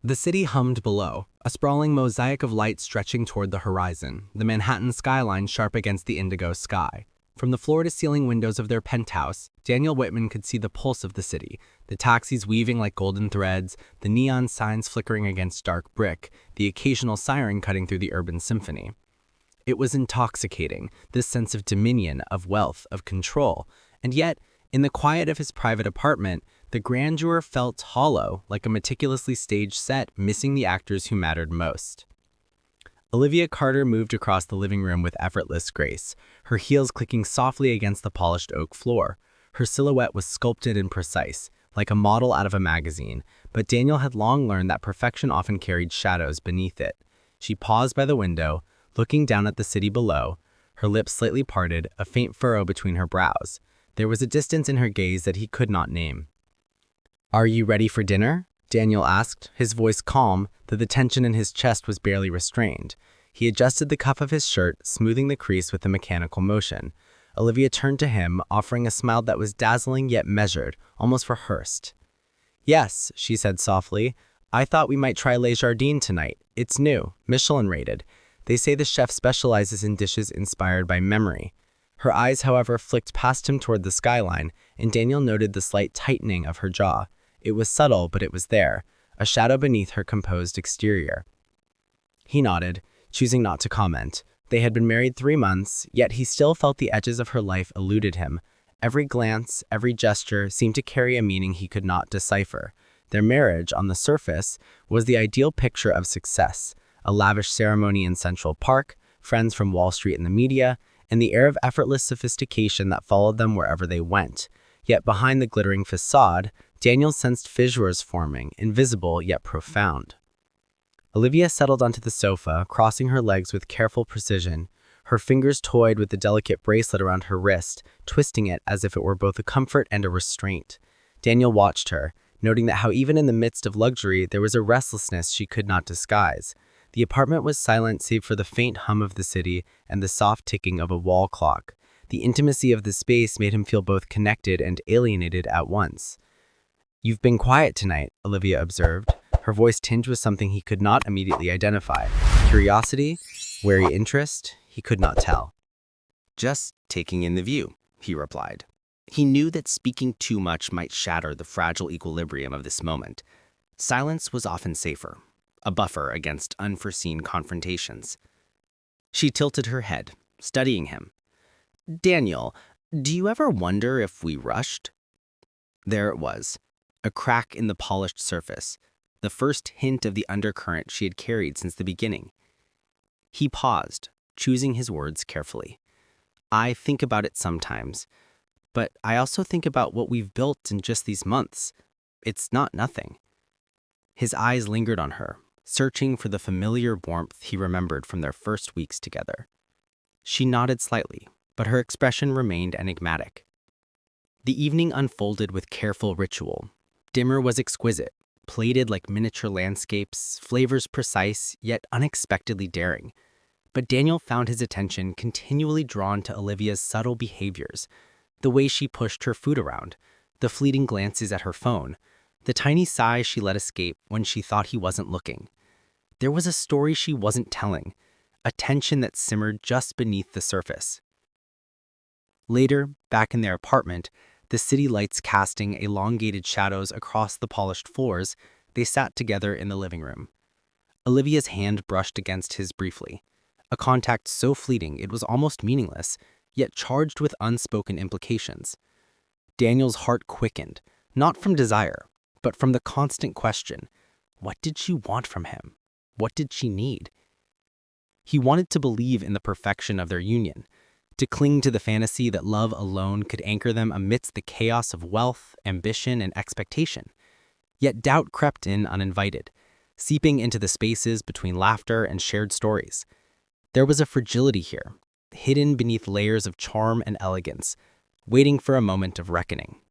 The city hummed below, a sprawling mosaic of light stretching toward the horizon, the Manhattan skyline sharp against the indigo sky. From the floor-to-ceiling windows of their penthouse, Daniel Whitman could see the pulse of the city, the taxis weaving like golden threads, the neon signs flickering against dark brick, the occasional siren cutting through the urban symphony. It was intoxicating, this sense of dominion, of wealth, of control. And yet, in the quiet of his private apartment, the grandeur felt hollow, like a meticulously staged set missing the actors who mattered most. Olivia Carter moved across the living room with effortless grace, her heels clicking softly against the polished oak floor. Her silhouette was sculpted and precise, like a model out of a magazine, but Daniel had long learned that perfection often carried shadows beneath it. She paused by the window, looking down at the city below, her lips slightly parted, a faint furrow between her brows. There was a distance in her gaze that he could not name. "Are you ready for dinner?" Daniel asked, his voice calm, though the tension in his chest was barely restrained. He adjusted the cuff of his shirt, smoothing the crease with a mechanical motion. Olivia turned to him, offering a smile that was dazzling yet measured, almost rehearsed. "Yes," she said softly. "I thought we might try Le Jardin tonight. It's new, Michelin-rated. They say the chef specializes in dishes inspired by memory." Her eyes, however, flicked past him toward the skyline, and Daniel noted the slight tightening of her jaw. It was subtle, but it was there, a shadow beneath her composed exterior. He nodded, choosing not to comment. They had been married 3 months, yet he still felt the edges of her life eluded him. Every glance, every gesture seemed to carry a meaning he could not decipher. Their marriage, on the surface, was the ideal picture of success, a lavish ceremony in Central Park, friends from Wall Street and the media, and the air of effortless sophistication that followed them wherever they went. Yet behind the glittering facade, Daniel sensed fissures forming, invisible yet profound. Olivia settled onto the sofa, crossing her legs with careful precision. Her fingers toyed with the delicate bracelet around her wrist, twisting it as if it were both a comfort and a restraint. Daniel watched her, noting that how even in the midst of luxury there was a restlessness she could not disguise. The apartment was silent save for the faint hum of the city and the soft ticking of a wall clock. The intimacy of the space made him feel both connected and alienated at once. "You've been quiet tonight," Olivia observed, her voice tinged with something he could not immediately identify. Curiosity? Wary interest? He could not tell. "Just taking in the view," he replied. He knew that speaking too much might shatter the fragile equilibrium of this moment. Silence was often safer, a buffer against unforeseen confrontations. She tilted her head, studying him. "Daniel, do you ever wonder if we rushed?" There it was, a crack in the polished surface, the first hint of the undercurrent she had carried since the beginning. He paused, choosing his words carefully. "I think about it sometimes, but I also think about what we've built in just these months. It's not nothing." His eyes lingered on her, searching for the familiar warmth he remembered from their first weeks together. She nodded slightly, but her expression remained enigmatic. The evening unfolded with careful ritual. Dinner was exquisite, plated like miniature landscapes, flavors precise, yet unexpectedly daring. But Daniel found his attention continually drawn to Olivia's subtle behaviors, the way she pushed her food around, the fleeting glances at her phone, the tiny sigh she let escape when she thought he wasn't looking. There was a story she wasn't telling, a tension that simmered just beneath the surface. Later, back in their apartment, the city lights casting elongated shadows across the polished floors, they sat together in the living room. Olivia's hand brushed against his briefly, a contact so fleeting it was almost meaningless, yet charged with unspoken implications. Daniel's heart quickened, not from desire, but from the constant question, what did she want from him? What did she need? He wanted to believe in the perfection of their union, to cling to the fantasy that love alone could anchor them amidst the chaos of wealth, ambition, and expectation. Yet doubt crept in uninvited, seeping into the spaces between laughter and shared stories. There was a fragility here, hidden beneath layers of charm and elegance, waiting for a moment of reckoning.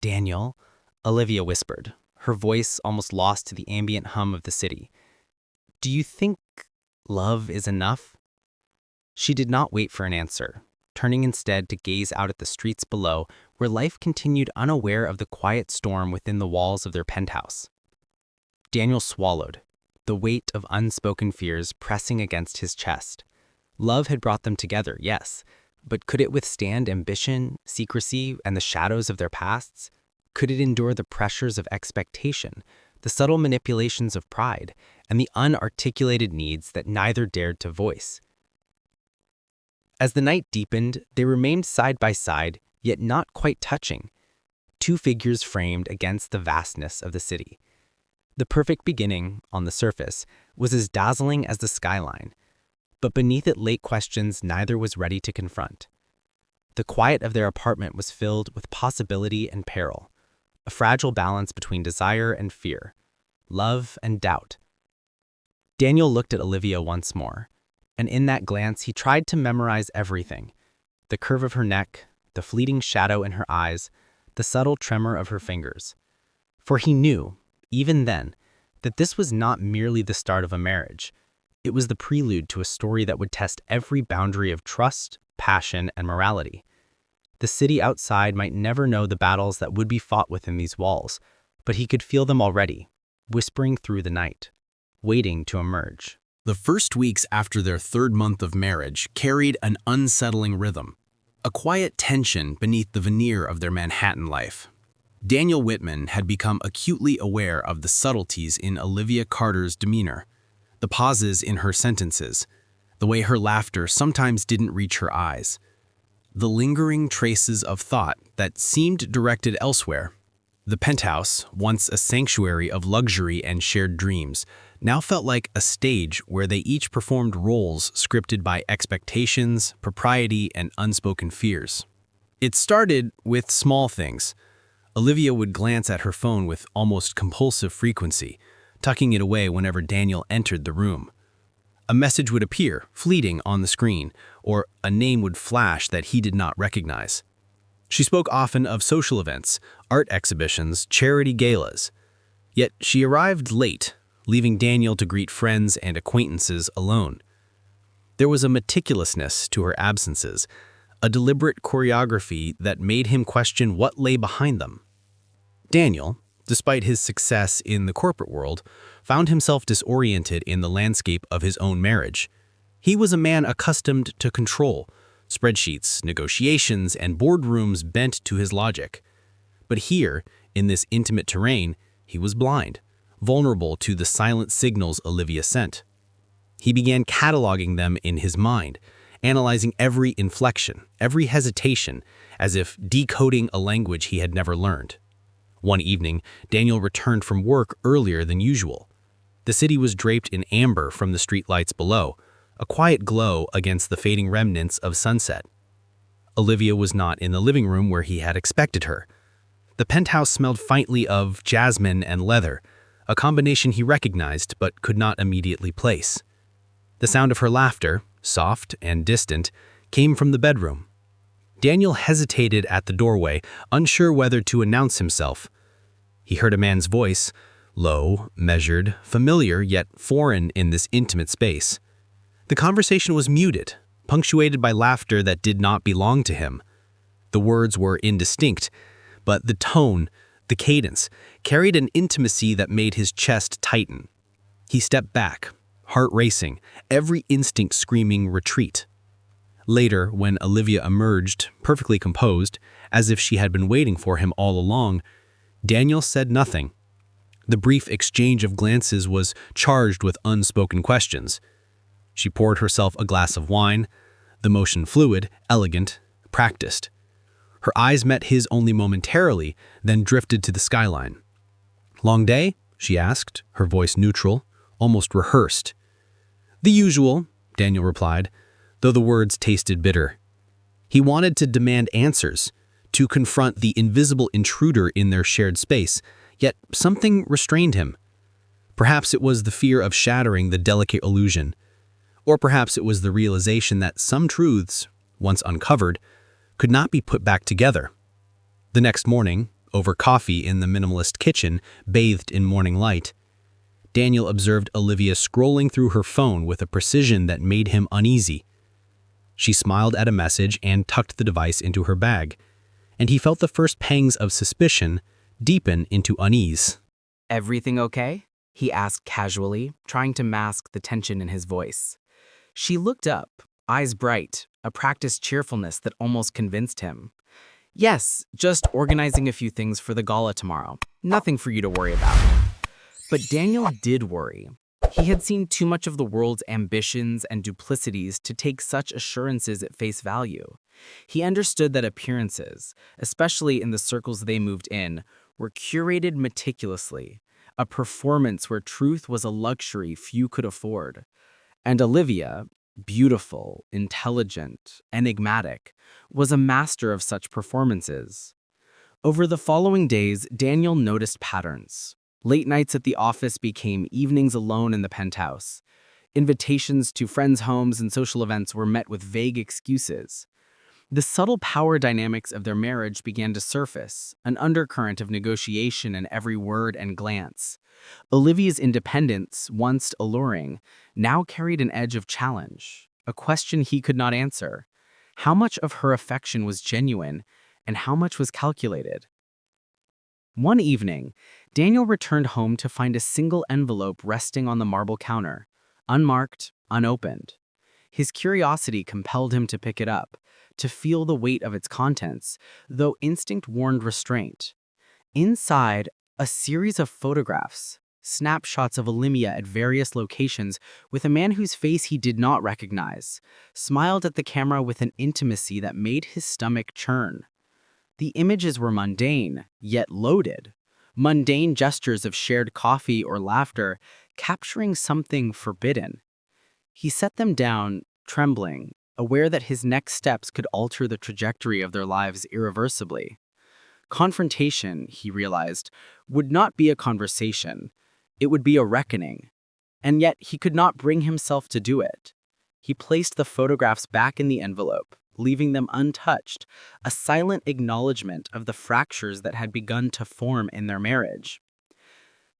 "Daniel," Olivia whispered, her voice almost lost to the ambient hum of the city. "Do you think love is enough?" She did not wait for an answer, turning instead to gaze out at the streets below, where life continued unaware of the quiet storm within the walls of their penthouse. Daniel swallowed, the weight of unspoken fears pressing against his chest. Love had brought them together, yes, but could it withstand ambition, secrecy, and the shadows of their pasts? Could it endure the pressures of expectation, the subtle manipulations of pride, and the unarticulated needs that neither dared to voice? As the night deepened, they remained side by side, yet not quite touching, two figures framed against the vastness of the city. The perfect beginning, on the surface, was as dazzling as the skyline, but beneath it lay questions neither was ready to confront. The quiet of their apartment was filled with possibility and peril, a fragile balance between desire and fear, love and doubt. Daniel looked at Olivia once more, and in that glance he tried to memorize everything: the curve of her neck, the fleeting shadow in her eyes, the subtle tremor of her fingers. For he knew, even then, that this was not merely the start of a marriage. It was the prelude to a story that would test every boundary of trust, passion, and morality. The city outside might never know the battles that would be fought within these walls, but he could feel them already, whispering through the night, waiting to emerge. The first weeks after their third month of marriage carried an unsettling rhythm, a quiet tension beneath the veneer of their Manhattan life. Daniel Whitman had become acutely aware of the subtleties in Olivia Carter's demeanor, the pauses in her sentences, the way her laughter sometimes didn't reach her eyes, the lingering traces of thought that seemed directed elsewhere. The penthouse, once a sanctuary of luxury and shared dreams, now felt like a stage where they each performed roles scripted by expectations, propriety, and unspoken fears. It started with small things. Olivia would glance at her phone with almost compulsive frequency, tucking it away whenever Daniel entered the room. A message would appear, fleeting, on the screen, or a name would flash that he did not recognize. She spoke often of social events, art exhibitions, charity galas. Yet she arrived late, leaving Daniel to greet friends and acquaintances alone. There was a meticulousness to her absences, a deliberate choreography that made him question what lay behind them. Daniel, despite his success in the corporate world, found himself disoriented in the landscape of his own marriage. He was a man accustomed to control, spreadsheets, negotiations, and boardrooms bent to his logic. But here, in this intimate terrain, he was blind, vulnerable to the silent signals Olivia sent. He began cataloging them in his mind, analyzing every inflection, every hesitation, as if decoding a language he had never learned. One evening, Daniel returned from work earlier than usual. The city was draped in amber from the streetlights below, a quiet glow against the fading remnants of sunset. Olivia was not in the living room where he had expected her. The penthouse smelled faintly of jasmine and leather, a combination he recognized but could not immediately place. The sound of her laughter, soft and distant, came from the bedroom. Daniel hesitated at the doorway, unsure whether to announce himself. He heard a man's voice, low, measured, familiar yet foreign in this intimate space. The conversation was muted, punctuated by laughter that did not belong to him. The words were indistinct, but the tone, the cadence, carried an intimacy that made his chest tighten. He stepped back, heart racing, every instinct screaming retreat. Later, when Olivia emerged, perfectly composed, as if she had been waiting for him all along, Daniel said nothing. The brief exchange of glances was charged with unspoken questions. She poured herself a glass of wine, the motion fluid, elegant, practiced. Her eyes met his only momentarily, then drifted to the skyline. "Long day?" she asked, her voice neutral, almost rehearsed. "The usual," Daniel replied, though the words tasted bitter. He wanted to demand answers, to confront the invisible intruder in their shared space, yet something restrained him. Perhaps it was the fear of shattering the delicate illusion, or perhaps it was the realization that some truths, once uncovered, could not be put back together. The next morning, over coffee in the minimalist kitchen, bathed in morning light, Daniel observed Olivia scrolling through her phone with a precision that made him uneasy. She smiled at a message and tucked the device into her bag, and he felt the first pangs of suspicion deepen into unease. Everything okay? he asked casually, trying to mask the tension in his voice. She looked up, eyes bright, a practiced cheerfulness that almost convinced him. Yes, just organizing a few things for the gala tomorrow. Nothing for you to worry about. But Daniel did worry. He had seen too much of the world's ambitions and duplicities to take such assurances at face value. He understood that appearances, especially in the circles they moved in, were curated meticulously, a performance where truth was a luxury few could afford. And Olivia, beautiful, intelligent, enigmatic, was a master of such performances. Over the following days, Daniel noticed patterns. Late nights at the office became evenings alone in the penthouse. Invitations to friends' homes and social events were met with vague excuses. The subtle power dynamics of their marriage began to surface, an undercurrent of negotiation in every word and glance. Olivia's independence, once alluring, now carried an edge of challenge, a question he could not answer. How much of her affection was genuine, and how much was calculated? One evening, Daniel returned home to find a single envelope resting on the marble counter, unmarked, unopened. His curiosity compelled him to pick it up, to feel the weight of its contents, though instinct warned restraint. Inside, a series of photographs, snapshots of Olivia at various locations with a man whose face he did not recognize, smiled at the camera with an intimacy that made his stomach churn. The images were mundane, yet loaded. Mundane gestures of shared coffee or laughter, capturing something forbidden. He set them down, trembling, aware that his next steps could alter the trajectory of their lives irreversibly. Confrontation, he realized, would not be a conversation. It would be a reckoning. And yet he could not bring himself to do it. He placed the photographs back in the envelope, leaving them untouched, a silent acknowledgement of the fractures that had begun to form in their marriage.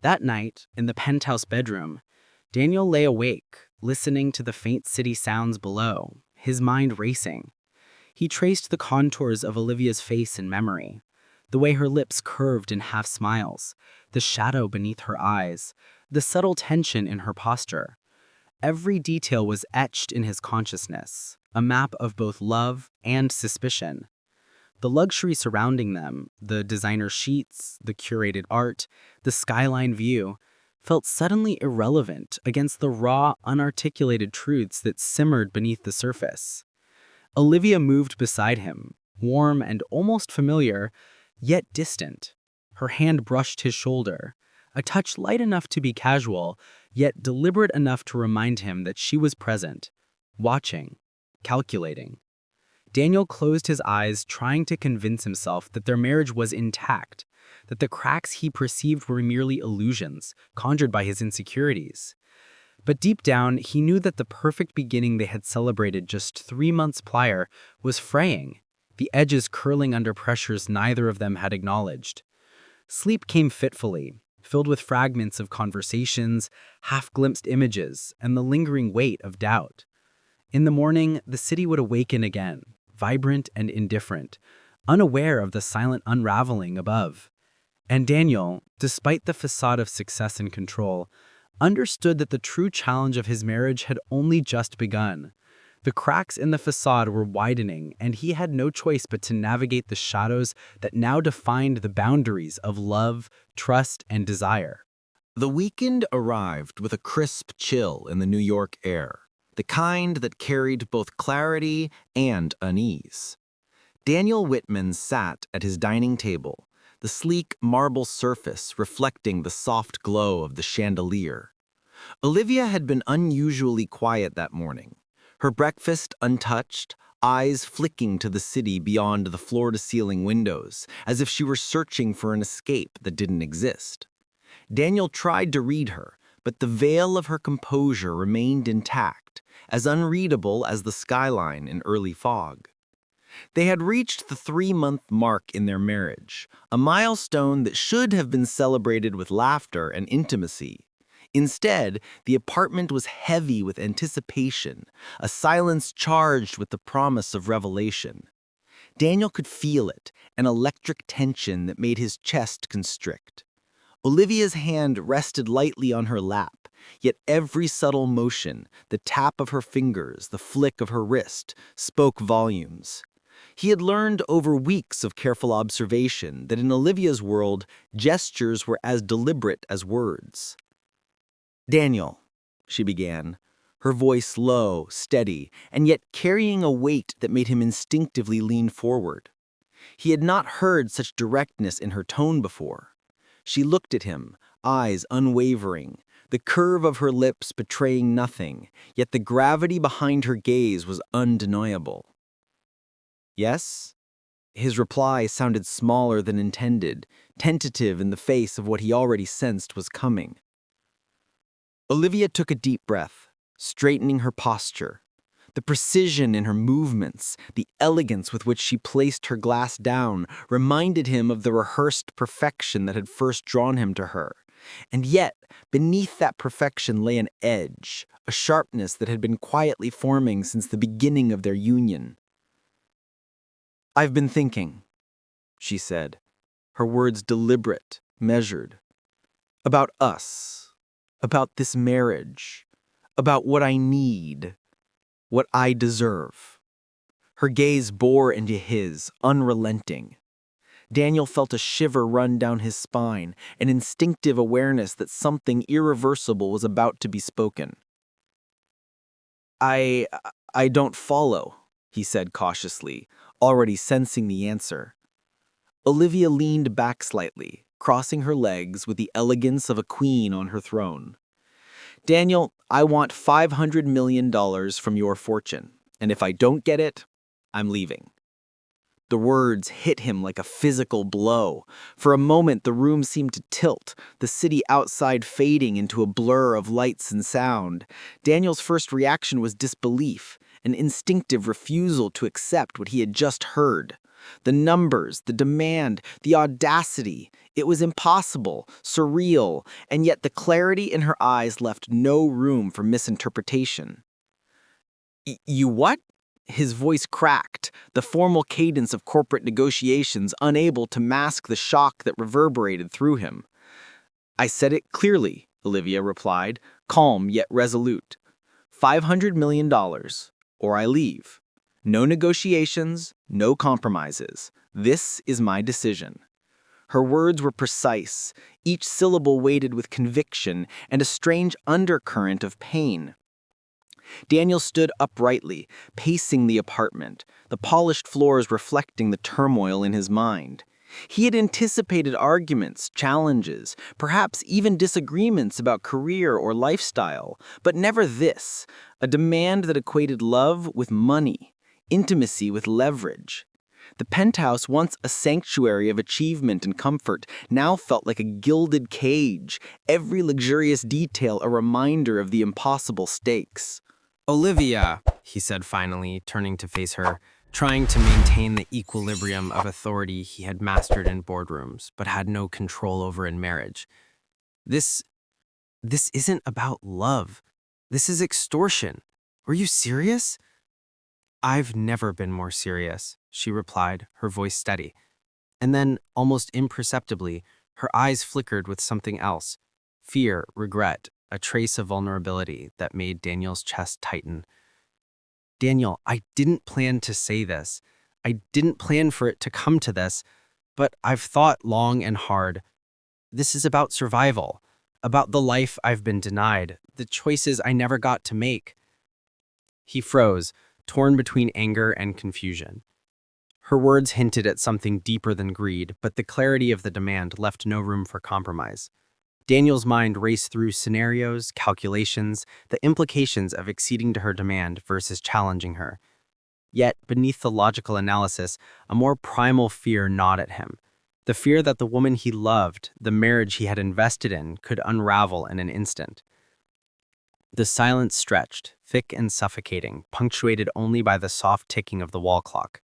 That night, in the penthouse bedroom, Daniel lay awake, listening to the faint city sounds below, his mind racing. He traced the contours of Olivia's face in memory, the way her lips curved in half smiles, the shadow beneath her eyes, the subtle tension in her posture. Every detail was etched in his consciousness, a map of both love and suspicion. The luxury surrounding them, the designer sheets, the curated art, the skyline view, felt suddenly irrelevant against the raw, unarticulated truths that simmered beneath the surface. Olivia moved beside him, warm and almost familiar, yet distant. Her hand brushed his shoulder, a touch light enough to be casual, yet deliberate enough to remind him that she was present, watching, calculating. Daniel closed his eyes, trying to convince himself that their marriage was intact, that the cracks he perceived were merely illusions, conjured by his insecurities. But deep down, he knew that the perfect beginning they had celebrated just 3 months prior was fraying, the edges curling under pressures neither of them had acknowledged. Sleep came fitfully, filled with fragments of conversations, half-glimpsed images, and the lingering weight of doubt. In the morning, the city would awaken again, vibrant and indifferent, unaware of the silent unraveling above. And Daniel, despite the facade of success and control, understood that the true challenge of his marriage had only just begun. The cracks in the facade were widening, and he had no choice but to navigate the shadows that now defined the boundaries of love, trust, and desire. The weekend arrived with a crisp chill in the New York air, the kind that carried both clarity and unease. Daniel Whitman sat at his dining table, the sleek marble surface reflecting the soft glow of the chandelier. Olivia had been unusually quiet that morning, her breakfast untouched, eyes flicking to the city beyond the floor-to-ceiling windows, as if she were searching for an escape that didn't exist. Daniel tried to read her, but the veil of her composure remained intact, as unreadable as the skyline in early fog. They had reached the 3-month mark in their marriage, a milestone that should have been celebrated with laughter and intimacy. Instead, the apartment was heavy with anticipation, a silence charged with the promise of revelation. Daniel could feel it, an electric tension that made his chest constrict. Olivia's hand rested lightly on her lap, yet every subtle motion, the tap of her fingers, the flick of her wrist, spoke volumes. He had learned over weeks of careful observation that in Olivia's world, gestures were as deliberate as words. "Daniel," she began, her voice low, steady, and yet carrying a weight that made him instinctively lean forward. He had not heard such directness in her tone before. She looked at him, eyes unwavering, the curve of her lips betraying nothing, yet the gravity behind her gaze was undeniable. "Yes?" His reply sounded smaller than intended, tentative in the face of what he already sensed was coming. Olivia took a deep breath, straightening her posture. The precision in her movements, the elegance with which she placed her glass down, reminded him of the rehearsed perfection that had first drawn him to her. And yet, beneath that perfection lay an edge, a sharpness that had been quietly forming since the beginning of their union. "I've been thinking," she said, her words deliberate, measured, "about us, about this marriage, about what I need, what I deserve." Her gaze bore into his, unrelenting. Daniel felt a shiver run down his spine, an instinctive awareness that something irreversible was about to be spoken. I don't follow," he said cautiously, already sensing the answer. Olivia leaned back slightly, crossing her legs with the elegance of a queen on her throne. "Daniel, I want $500 million from your fortune, and if I don't get it, I'm leaving." The words hit him like a physical blow. For a moment, the room seemed to tilt, the city outside fading into a blur of lights and sound. Daniel's first reaction was disbelief, an instinctive refusal to accept what he had just heard. The numbers, the demand, the audacity. It was impossible, surreal, and yet the clarity in her eyes left no room for misinterpretation. "You what?" His voice cracked, the formal cadence of corporate negotiations unable to mask the shock that reverberated through him. "I said it clearly," Olivia replied, calm yet resolute. $500 million, or I leave. No negotiations, no compromises. This is my decision." Her words were precise, each syllable weighted with conviction and a strange undercurrent of pain. Daniel stood uprightly, pacing the apartment, the polished floors reflecting the turmoil in his mind. He had anticipated arguments, challenges, perhaps even disagreements about career or lifestyle, but never this, a demand that equated love with money, intimacy with leverage. The penthouse, once a sanctuary of achievement and comfort, now felt like a gilded cage, every luxurious detail a reminder of the impossible stakes. "Olivia," he said finally, turning to face her, trying to maintain the equilibrium of authority he had mastered in boardrooms, but had no control over in marriage. This isn't about love. This is extortion. Are you serious?" "I've never been more serious," she replied, her voice steady. And then, almost imperceptibly, her eyes flickered with something else. Fear, regret, a trace of vulnerability that made Daniel's chest tighten. "Daniel, I didn't plan to say this. I didn't plan for it to come to this, but I've thought long and hard. This is about survival, about the life I've been denied, the choices I never got to make." He froze, torn between anger and confusion. Her words hinted at something deeper than greed, but the clarity of the demand left no room for compromise. Daniel's mind raced through scenarios, calculations, the implications of acceding to her demand versus challenging her. Yet, beneath the logical analysis, a more primal fear gnawed at him. The fear that the woman he loved, the marriage he had invested in, could unravel in an instant. The silence stretched, thick and suffocating, punctuated only by the soft ticking of the wall clock.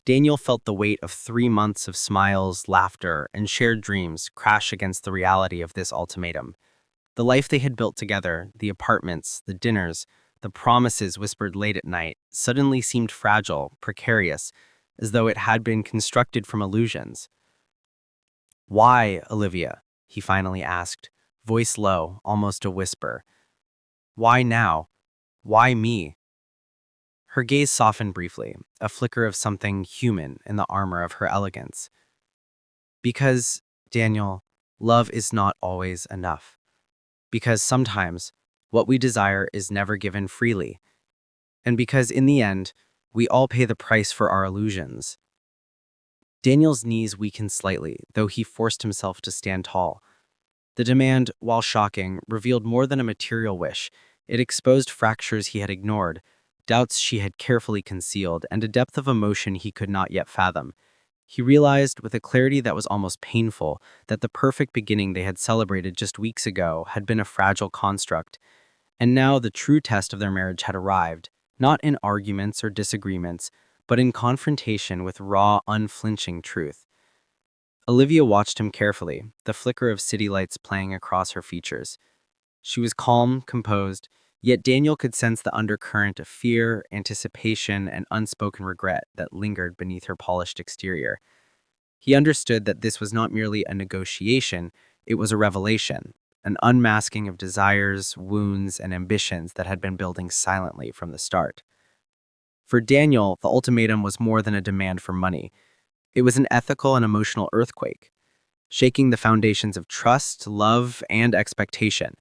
Daniel felt the weight of 3 months of smiles, laughter, and shared dreams crash against the reality of this ultimatum. The life they had built together, the apartments, the dinners, the promises whispered late at night, suddenly seemed fragile, precarious, as though it had been constructed from illusions. "Why, Olivia?" he finally asked, voice low, almost a whisper. Why now? Why me? Her gaze softened briefly, a flicker of something human in the armor of her elegance. Because, Daniel, love is not always enough. Because sometimes what we desire is never given freely. And because in the end, we all pay the price for our illusions. Daniel's knees weakened slightly, though he forced himself to stand tall. The demand, while shocking, revealed more than a material wish. It exposed fractures he had ignored, doubts she had carefully concealed, and a depth of emotion he could not yet fathom. He realized, with a clarity that was almost painful, that the perfect beginning they had celebrated just weeks ago had been a fragile construct. And now the true test of their marriage had arrived, not in arguments or disagreements, but in confrontation with raw, unflinching truth. Olivia watched him carefully, the flicker of city lights playing across her features. She was calm, composed, yet Daniel could sense the undercurrent of fear, anticipation, and unspoken regret that lingered beneath her polished exterior. He understood that this was not merely a negotiation, it was a revelation, an unmasking of desires, wounds, and ambitions that had been building silently from the start. For Daniel, the ultimatum was more than a demand for money. It was an ethical and emotional earthquake, shaking the foundations of trust, love, and expectation.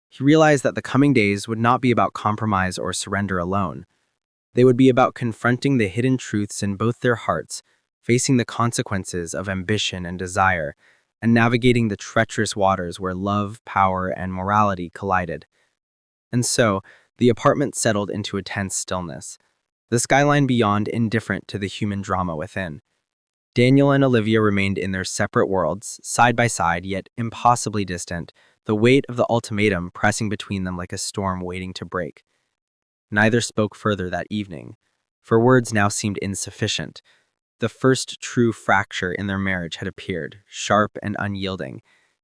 He realized that the coming days would not be about compromise or surrender alone. They would be about confronting the hidden truths in both their hearts, facing the consequences of ambition and desire, and navigating the treacherous waters where love, power, and morality collided. And so, the apartment settled into a tense stillness, the skyline beyond indifferent to the human drama within. Daniel and Olivia remained in their separate worlds, side by side, yet impossibly distant, the weight of the ultimatum pressing between them like a storm waiting to break. Neither spoke further that evening, for words now seemed insufficient. The first true fracture in their marriage had appeared, sharp and unyielding,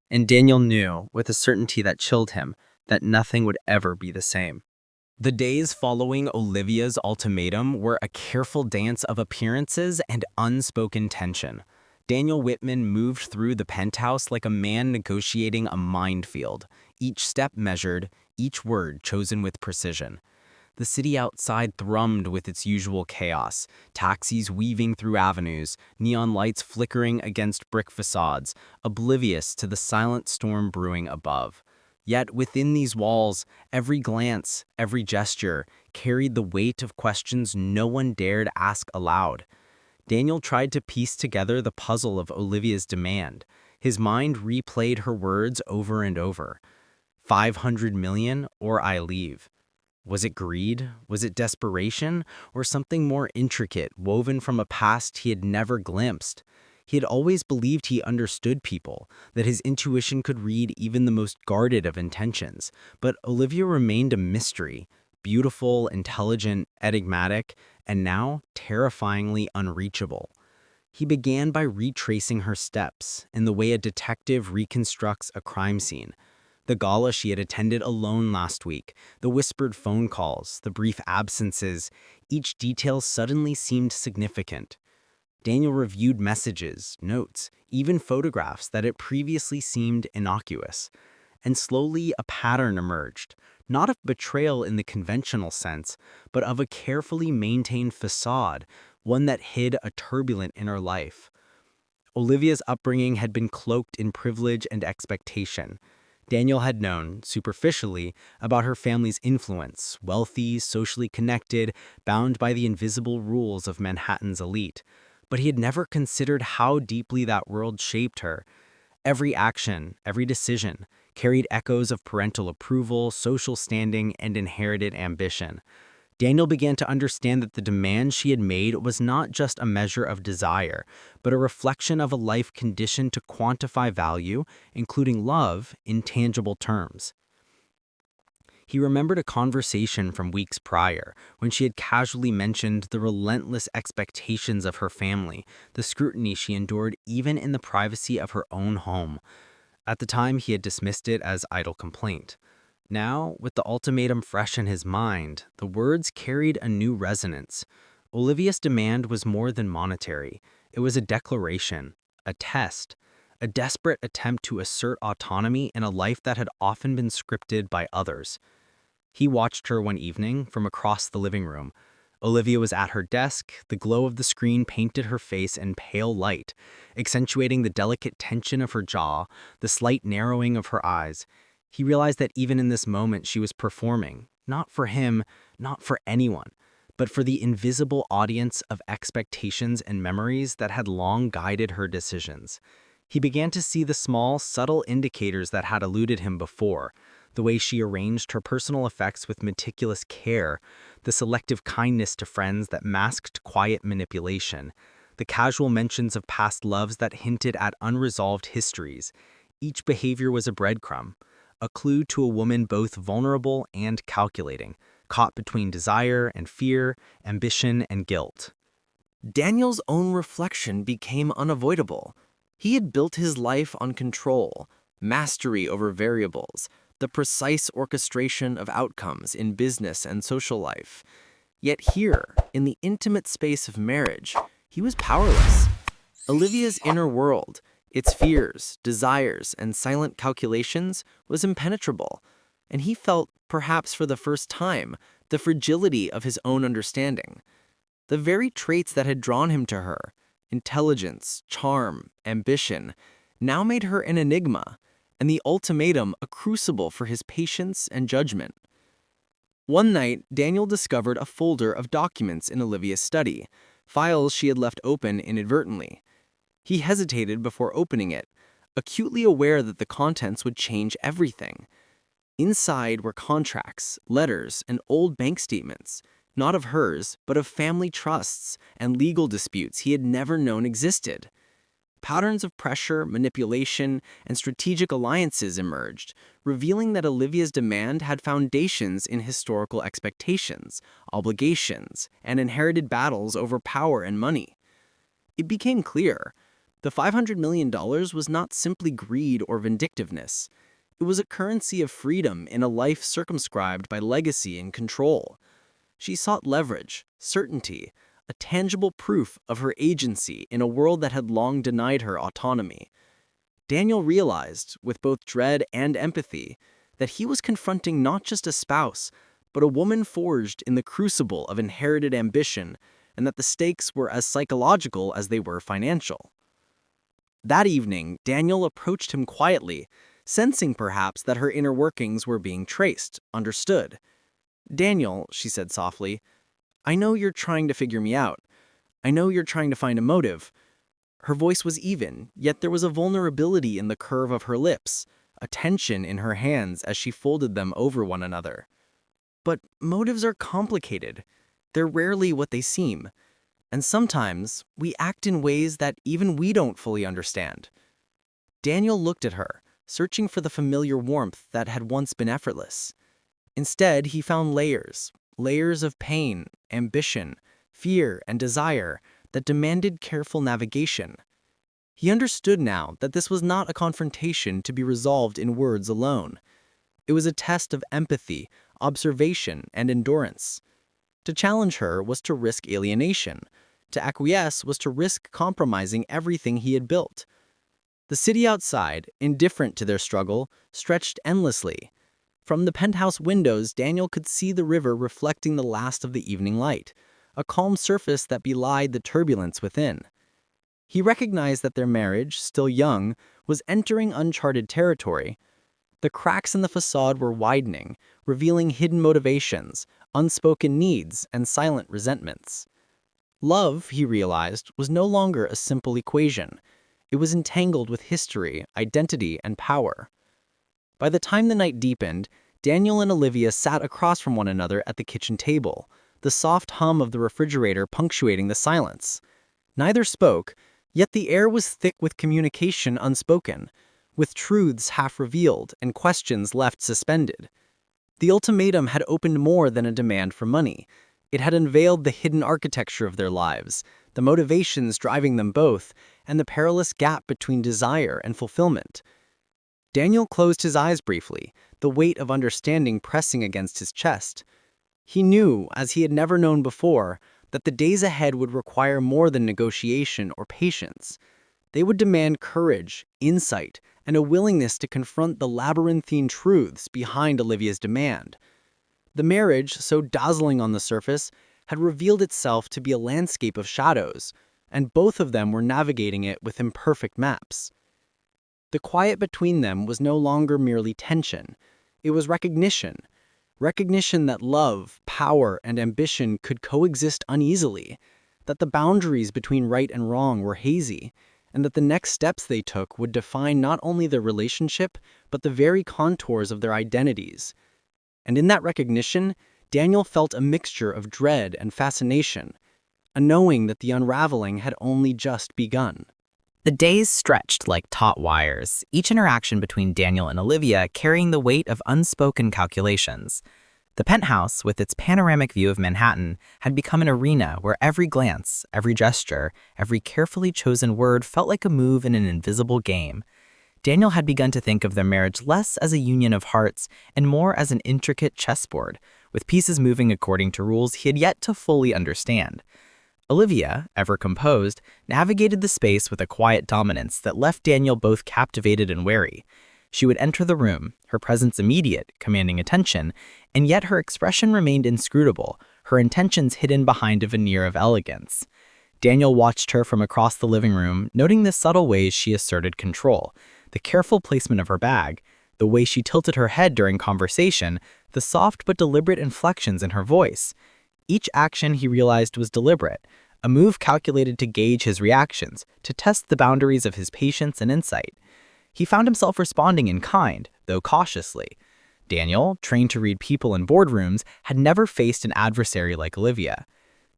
and Daniel knew, with a certainty that chilled him, that nothing would ever be the same. The days following Olivia's ultimatum were a careful dance of appearances and unspoken tension. Daniel Whitman moved through the penthouse like a man negotiating a minefield, each step measured, each word chosen with precision. The city outside thrummed with its usual chaos, taxis weaving through avenues, neon lights flickering against brick facades, oblivious to the silent storm brewing above. Yet within these walls, every glance, every gesture, carried the weight of questions no one dared ask aloud. Daniel tried to piece together the puzzle of Olivia's demand. His mind replayed her words over and over. 500 million or I leave. Was it greed? Was it desperation? Or something more intricate, woven from a past he had never glimpsed? He had always believed he understood people, that his intuition could read even the most guarded of intentions. But Olivia remained a mystery, beautiful, intelligent, enigmatic, and now terrifyingly unreachable. He began by retracing her steps in the way a detective reconstructs a crime scene. The gala she had attended alone last week, the whispered phone calls, the brief absences, each detail suddenly seemed significant. Daniel reviewed messages, notes, even photographs that had previously seemed innocuous. And slowly a pattern emerged, not of betrayal in the conventional sense, but of a carefully maintained facade, one that hid a turbulent inner life. Olivia's upbringing had been cloaked in privilege and expectation. Daniel had known, superficially, about her family's influence, wealthy, socially connected, bound by the invisible rules of Manhattan's elite. But he had never considered how deeply that world shaped her. Every action, every decision, carried echoes of parental approval, social standing, and inherited ambition. Daniel began to understand that the demand she had made was not just a measure of desire, but a reflection of a life conditioned to quantify value, including love, in tangible terms. He remembered a conversation from weeks prior, when she had casually mentioned the relentless expectations of her family, the scrutiny she endured even in the privacy of her own home. At the time, he had dismissed it as idle complaint. Now, with the ultimatum fresh in his mind, the words carried a new resonance. Olivia's demand was more than monetary. It was a declaration, a test, a desperate attempt to assert autonomy in a life that had often been scripted by others. He watched her one evening from across the living room. Olivia was at her desk, the glow of the screen painted her face in pale light, accentuating the delicate tension of her jaw, the slight narrowing of her eyes. He realized that even in this moment she was performing, not for him, not for anyone, but for the invisible audience of expectations and memories that had long guided her decisions. He began to see the small, subtle indicators that had eluded him before, the way she arranged her personal effects with meticulous care, the selective kindness to friends that masked quiet manipulation, the casual mentions of past loves that hinted at unresolved histories. Each behavior was a breadcrumb, a clue to a woman both vulnerable and calculating, caught between desire and fear, ambition and guilt. Daniel's own reflection became unavoidable. He had built his life on control, mastery over variables, the precise orchestration of outcomes in business and social life. Yet here, in the intimate space of marriage, he was powerless. Olivia's inner world, its fears, desires, and silent calculations, was impenetrable, and he felt, perhaps for the first time, the fragility of his own understanding. The very traits that had drawn him to her, intelligence, charm, ambition, now made her an enigma, and the ultimatum a crucible for his patience and judgment. One night, Daniel discovered a folder of documents in Olivia's study, files she had left open inadvertently. He hesitated before opening it, acutely aware that the contents would change everything. Inside were contracts, letters, and old bank statements, not of hers, but of family trusts and legal disputes he had never known existed. Patterns of pressure, manipulation, and strategic alliances emerged, revealing that Olivia's demand had foundations in historical expectations, obligations, and inherited battles over power and money. It became clear the $500 million was not simply greed or vindictiveness. It was a currency of freedom in a life circumscribed by legacy and control. She sought leverage, certainty, a tangible proof of her agency in a world that had long denied her autonomy. Daniel realized, with both dread and empathy, that he was confronting not just a spouse, but a woman forged in the crucible of inherited ambition, and that the stakes were as psychological as they were financial. That evening, Daniel approached him quietly, sensing perhaps that her inner workings were being traced, understood. "Daniel," she said softly, "I know you're trying to figure me out. I know you're trying to find a motive." Her voice was even, yet there was a vulnerability in the curve of her lips, a tension in her hands as she folded them over one another. "But motives are complicated. They're rarely what they seem. And sometimes we act in ways that even we don't fully understand." Daniel looked at her, searching for the familiar warmth that had once been effortless. Instead, he found layers of pain, ambition, fear, and desire that demanded careful navigation. He understood now that this was not a confrontation to be resolved in words alone. It was a test of empathy, observation, and endurance. To challenge her was to risk alienation. To acquiesce was to risk compromising everything he had built. The city outside, indifferent to their struggle, stretched endlessly. From the penthouse windows, Daniel could see the river reflecting the last of the evening light, a calm surface that belied the turbulence within. He recognized that their marriage, still young, was entering uncharted territory. The cracks in the facade were widening, revealing hidden motivations, unspoken needs, and silent resentments. Love, he realized, was no longer a simple equation. It was entangled with history, identity, and power. By the time the night deepened, Daniel and Olivia sat across from one another at the kitchen table, the soft hum of the refrigerator punctuating the silence. Neither spoke, yet the air was thick with communication unspoken, with truths half revealed and questions left suspended. The ultimatum had opened more than a demand for money. It had unveiled the hidden architecture of their lives, the motivations driving them both, and the perilous gap between desire and fulfillment. Daniel closed his eyes briefly, the weight of understanding pressing against his chest. He knew, as he had never known before, that the days ahead would require more than negotiation or patience. They would demand courage, insight, and a willingness to confront the labyrinthine truths behind Olivia's demand. The marriage, so dazzling on the surface, had revealed itself to be a landscape of shadows, and both of them were navigating it with imperfect maps. The quiet between them was no longer merely tension. It was recognition. Recognition that love, power, and ambition could coexist uneasily, that the boundaries between right and wrong were hazy, and that the next steps they took would define not only their relationship, but the very contours of their identities. And in that recognition, Daniel felt a mixture of dread and fascination, a knowing that the unraveling had only just begun. The days stretched like taut wires, each interaction between Daniel and Olivia carrying the weight of unspoken calculations. The penthouse, with its panoramic view of Manhattan, had become an arena where every glance, every gesture, every carefully chosen word felt like a move in an invisible game. Daniel had begun to think of their marriage less as a union of hearts and more as an intricate chessboard, with pieces moving according to rules he had yet to fully understand. Olivia, ever composed, navigated the space with a quiet dominance that left Daniel both captivated and wary. She would enter the room, her presence immediate, commanding attention, and yet her expression remained inscrutable, her intentions hidden behind a veneer of elegance. Daniel watched her from across the living room, noting the subtle ways she asserted control, the careful placement of her bag, the way she tilted her head during conversation, the soft but deliberate inflections in her voice. Each action he realized was deliberate, a move calculated to gauge his reactions, to test the boundaries of his patience and insight. He found himself responding in kind, though cautiously. Daniel, trained to read people in boardrooms, had never faced an adversary like Olivia.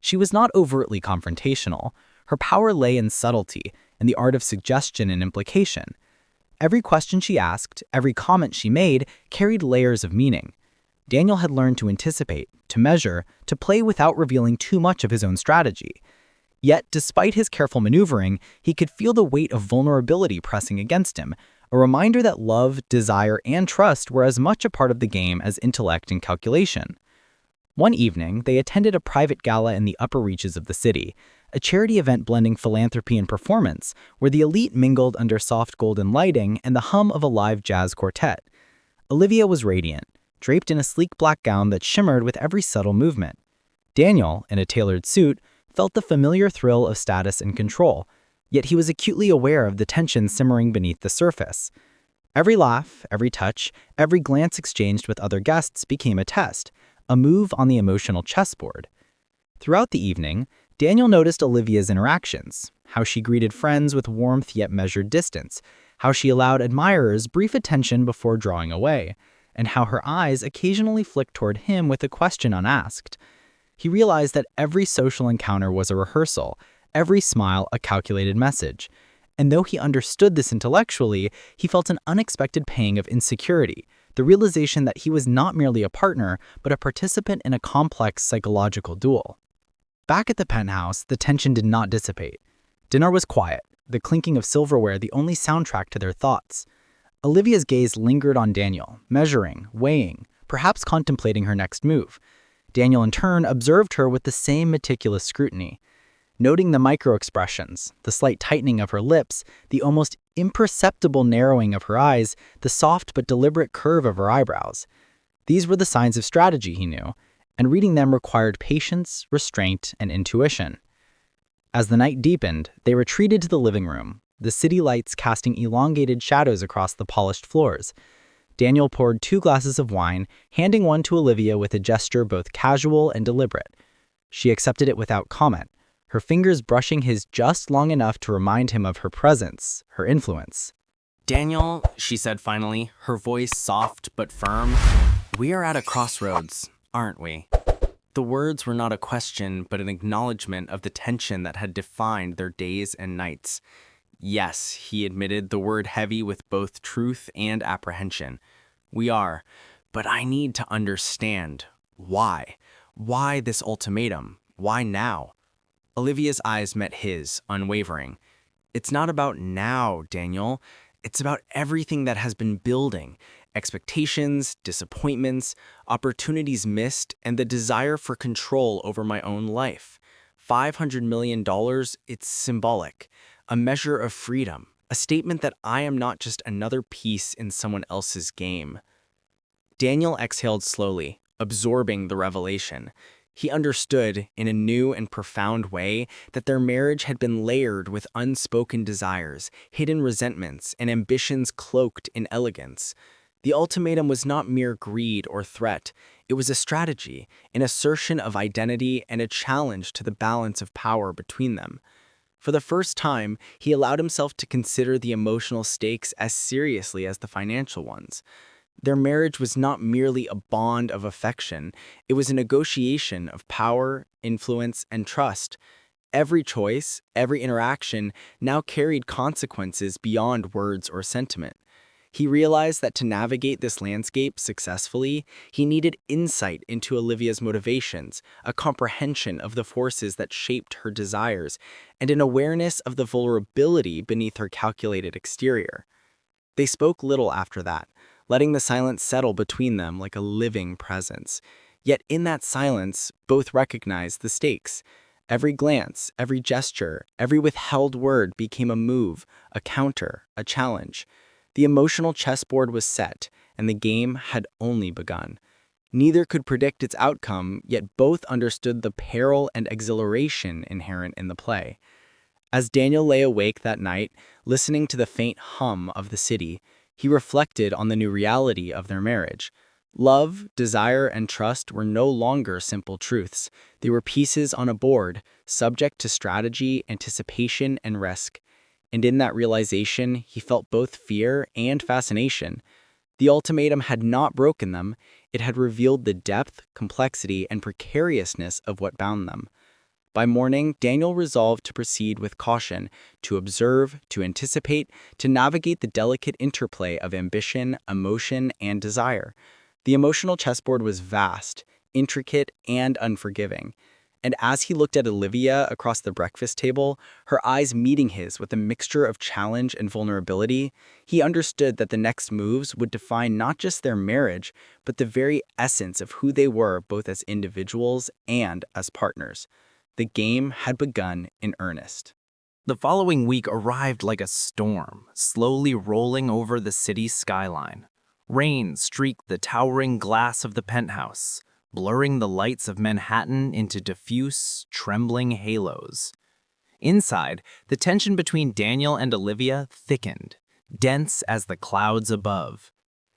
She was not overtly confrontational. Her power lay in subtlety and the art of suggestion and implication. Every question she asked, every comment she made, carried layers of meaning. Daniel had learned to anticipate, to measure, to play without revealing too much of his own strategy. Yet, despite his careful maneuvering, he could feel the weight of vulnerability pressing against him, a reminder that love, desire, and trust were as much a part of the game as intellect and calculation. One evening, they attended a private gala in the upper reaches of the city, a charity event blending philanthropy and performance, where the elite mingled under soft golden lighting and the hum of a live jazz quartet. Olivia was radiant, draped in a sleek black gown that shimmered with every subtle movement. Daniel, in a tailored suit, felt the familiar thrill of status and control, yet he was acutely aware of the tension simmering beneath the surface. Every laugh, every touch, every glance exchanged with other guests became a test, a move on the emotional chessboard. Throughout the evening, Daniel noticed Olivia's interactions, how she greeted friends with warmth yet measured distance, how she allowed admirers brief attention before drawing away, and how her eyes occasionally flicked toward him with a question unasked. He realized that every social encounter was a rehearsal, every smile a calculated message. And though he understood this intellectually, he felt an unexpected pang of insecurity, the realization that he was not merely a partner, but a participant in a complex psychological duel. Back at the penthouse, the tension did not dissipate. Dinner was quiet, the clinking of silverware the only soundtrack to their thoughts. Olivia's gaze lingered on Daniel, measuring, weighing, perhaps contemplating her next move. Daniel, in turn, observed her with the same meticulous scrutiny. Noting the micro-expressions, the slight tightening of her lips, the almost imperceptible narrowing of her eyes, the soft but deliberate curve of her eyebrows. These were the signs of strategy, he knew, and reading them required patience, restraint, and intuition. As the night deepened, they retreated to the living room, the city lights casting elongated shadows across the polished floors. Daniel poured 2 glasses of wine, handing one to Olivia with a gesture both casual and deliberate. She accepted it without comment, her fingers brushing his just long enough to remind him of her presence, her influence. "Daniel," she said finally, her voice soft but firm, "we are at a crossroads, aren't we?" The words were not a question, but an acknowledgement of the tension that had defined their days and nights. "Yes," he admitted, the word heavy with both truth and apprehension. "We are, but I need to understand. Why? Why this ultimatum? Why now?" Olivia's eyes met his, unwavering. "It's not about now, Daniel. It's about everything that has been building. Expectations, disappointments, opportunities missed, and the desire for control over my own life. $500 million, it's symbolic. a measure of freedom, a statement that I am not just another piece in someone else's game. Daniel exhaled slowly, absorbing the revelation. He understood, in a new and profound way, that their marriage had been layered with unspoken desires, hidden resentments, and ambitions cloaked in elegance. The ultimatum was not mere greed or threat. It was a strategy, an assertion of identity, and a challenge to the balance of power between them. For the first time, he allowed himself to consider the emotional stakes as seriously as the financial ones. Their marriage was not merely a bond of affection, it was a negotiation of power, influence, and trust. Every choice, every interaction now carried consequences beyond words or sentiment. He realized that to navigate this landscape successfully, he needed insight into Olivia's motivations, a comprehension of the forces that shaped her desires, and an awareness of the vulnerability beneath her calculated exterior. They spoke little after that, letting the silence settle between them like a living presence. Yet in that silence, both recognized the stakes. Every glance, every gesture, every withheld word became a move, a counter, a challenge. The emotional chessboard was set, and the game had only begun. Neither could predict its outcome, yet both understood the peril and exhilaration inherent in the play. As Daniel lay awake that night, listening to the faint hum of the city, he reflected on the new reality of their marriage. Love, desire, and trust were no longer simple truths. They were pieces on a board, subject to strategy, anticipation, and risk. And in that realization, he felt both fear and fascination. The ultimatum had not broken them, it had revealed the depth, complexity, and precariousness of what bound them. By morning, Daniel resolved to proceed with caution, to observe, to anticipate, to navigate the delicate interplay of ambition, emotion, and desire. The emotional chessboard was vast, intricate, and unforgiving. And as he looked at Olivia across the breakfast table, her eyes meeting his with a mixture of challenge and vulnerability, he understood that the next moves would define not just their marriage, but the very essence of who they were both as individuals and as partners. The game had begun in earnest. The following week arrived like a storm, slowly rolling over the city's skyline. Rain streaked the towering glass of the penthouse, blurring the lights of Manhattan into diffuse, trembling halos. Inside, the tension between Daniel and Olivia thickened, dense as the clouds above.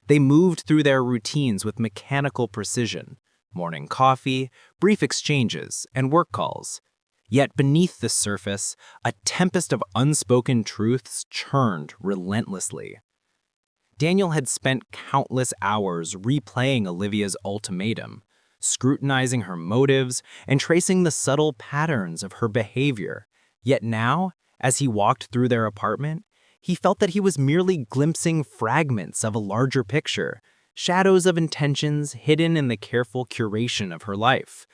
They moved through their routines with mechanical precision, morning coffee, brief exchanges, and work calls. Yet beneath the surface, a tempest of unspoken truths churned relentlessly. Daniel had spent countless hours replaying Olivia's ultimatum, scrutinizing her motives and tracing the subtle patterns of her behavior. Yet now, as he walked through their apartment, he felt that he was merely glimpsing fragments of a larger picture, shadows of intentions hidden in the careful curation of her life.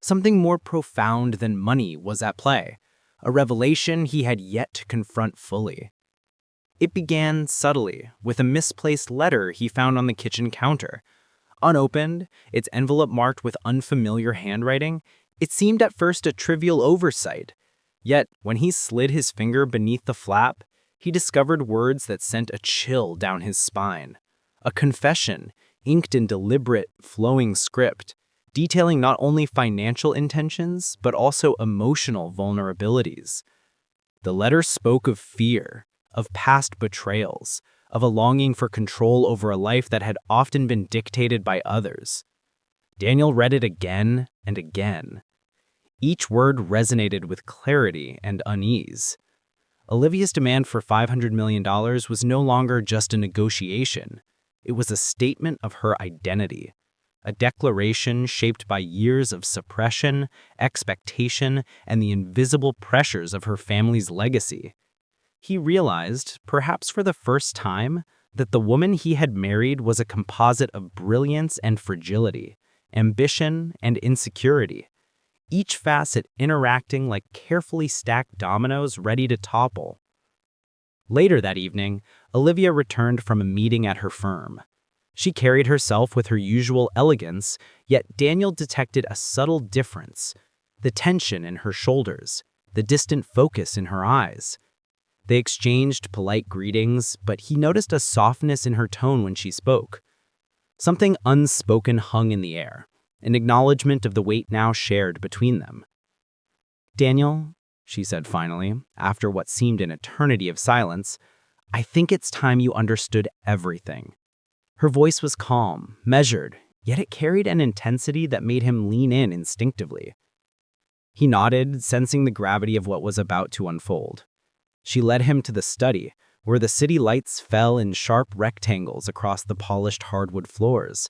Something more profound than money was at play, a revelation he had yet to confront fully. It began subtly, with a misplaced letter he found on the kitchen counter. Unopened, its envelope marked with unfamiliar handwriting, it seemed at first a trivial oversight. Yet, when he slid his finger beneath the flap, he discovered words that sent a chill down his spine. A confession, inked in deliberate, flowing script, detailing not only financial intentions, but also emotional vulnerabilities. The letter spoke of fear, of past betrayals, of a longing for control over a life that had often been dictated by others. Daniel read it again and again. Each word resonated with clarity and unease. Olivia's demand for $500 million was no longer just a negotiation. It was a statement of her identity, a declaration shaped by years of suppression, expectation, and the invisible pressures of her family's legacy. He realized, perhaps for the first time, that the woman he had married was a composite of brilliance and fragility, ambition and insecurity, each facet interacting like carefully stacked dominoes ready to topple. Later that evening, Olivia returned from a meeting at her firm. She carried herself with her usual elegance, yet Daniel detected a subtle difference, the tension in her shoulders, the distant focus in her eyes. They exchanged polite greetings, but he noticed a softness in her tone when she spoke. Something unspoken hung in the air, an acknowledgement of the weight now shared between them. "Daniel," she said finally, after what seemed an eternity of silence, "I think it's time you understood everything." Her voice was calm, measured, yet it carried an intensity that made him lean in instinctively. He nodded, sensing the gravity of what was about to unfold. She led him to the study, where the city lights fell in sharp rectangles across the polished hardwood floors.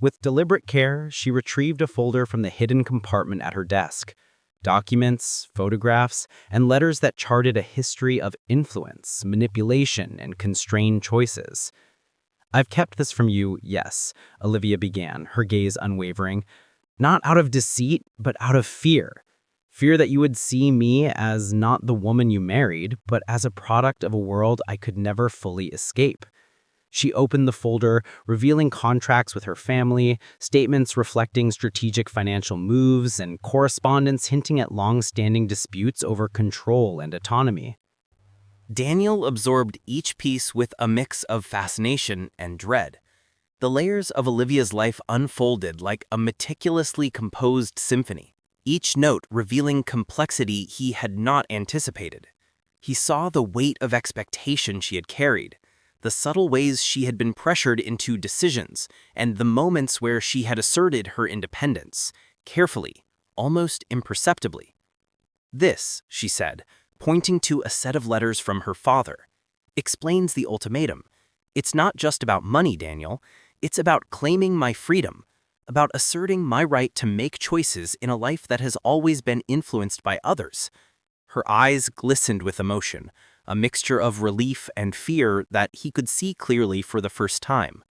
With deliberate care, she retrieved a folder from the hidden compartment at her desk. Documents, photographs, and letters that charted a history of influence, manipulation, and constrained choices. "I've kept this from you, yes," Olivia began, her gaze unwavering. "Not out of deceit, but out of fear. Fear that you would see me as not the woman you married, but as a product of a world I could never fully escape." She opened the folder, revealing contracts with her family, statements reflecting strategic financial moves, and correspondence hinting at long-standing disputes over control and autonomy. Daniel absorbed each piece with a mix of fascination and dread. The layers of Olivia's life unfolded like a meticulously composed symphony, each note revealing complexity he had not anticipated. He saw the weight of expectation she had carried, the subtle ways she had been pressured into decisions, and the moments where she had asserted her independence, carefully, almost imperceptibly. "This," she said, pointing to a set of letters from her father, "explains the ultimatum. It's not just about money, Daniel. It's about claiming my freedom, about asserting my right to make choices in a life that has always been influenced by others." Her eyes glistened with emotion, a mixture of relief and fear that he could see clearly for the first time.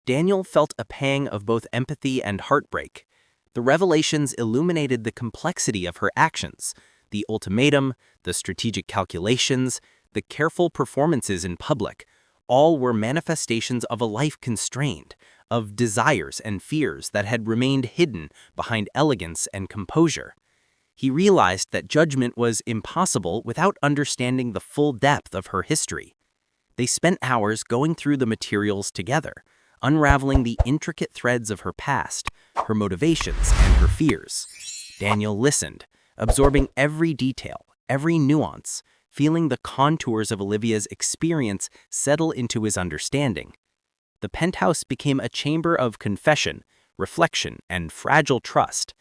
Daniel felt a pang of both empathy and heartbreak. The revelations illuminated the complexity of her actions, the ultimatum, the strategic calculations, the careful performances in public. All were manifestations of a life constrained, of desires and fears that had remained hidden behind elegance and composure. He realized that judgment was impossible without understanding the full depth of her history. They spent hours going through the materials together, unraveling the intricate threads of her past, her motivations, and her fears. Daniel listened, absorbing every detail, every nuance, feeling the contours of Olivia's experience settle into his understanding. The penthouse became a chamber of confession, reflection, and fragile trust,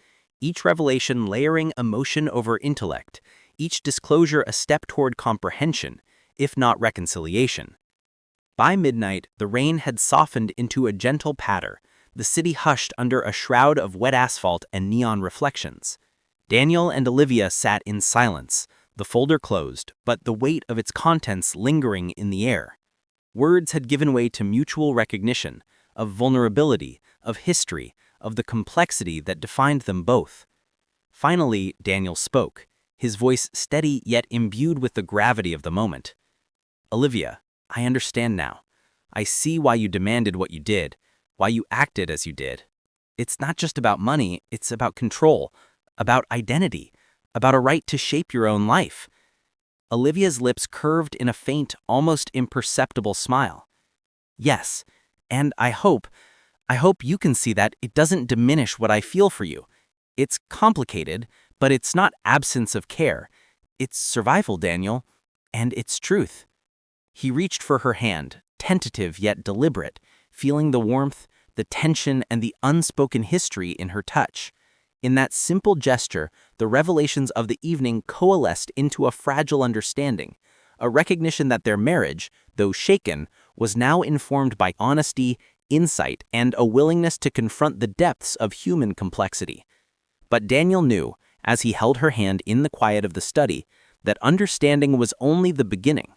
each revelation layering emotion over intellect, each disclosure a step toward comprehension, if not reconciliation. By midnight, the rain had softened into a gentle patter, the city hushed under a shroud of wet asphalt and neon reflections. Daniel and Olivia sat in silence, the folder closed, but the weight of its contents lingering in the air. Words had given way to mutual recognition, of vulnerability, of history, of the complexity that defined them both. Finally, Daniel spoke, his voice steady yet imbued with the gravity of the moment. "Olivia, I understand now. I see why you demanded what you did, why you acted as you did. It's not just about money, it's about control, about identity, about a right to shape your own life." Olivia's lips curved in a faint, almost imperceptible smile. "Yes, and I hope you can see that it doesn't diminish what I feel for you. It's complicated, but it's not absence of care. It's survival, Daniel, and it's truth." He reached for her hand, tentative yet deliberate, feeling the warmth, the tension, and the unspoken history in her touch. In that simple gesture, the revelations of the evening coalesced into a fragile understanding, a recognition that their marriage, though shaken, was now informed by honesty, insight, and a willingness to confront the depths of human complexity. But Daniel knew, as he held her hand in the quiet of the study, that understanding was only the beginning.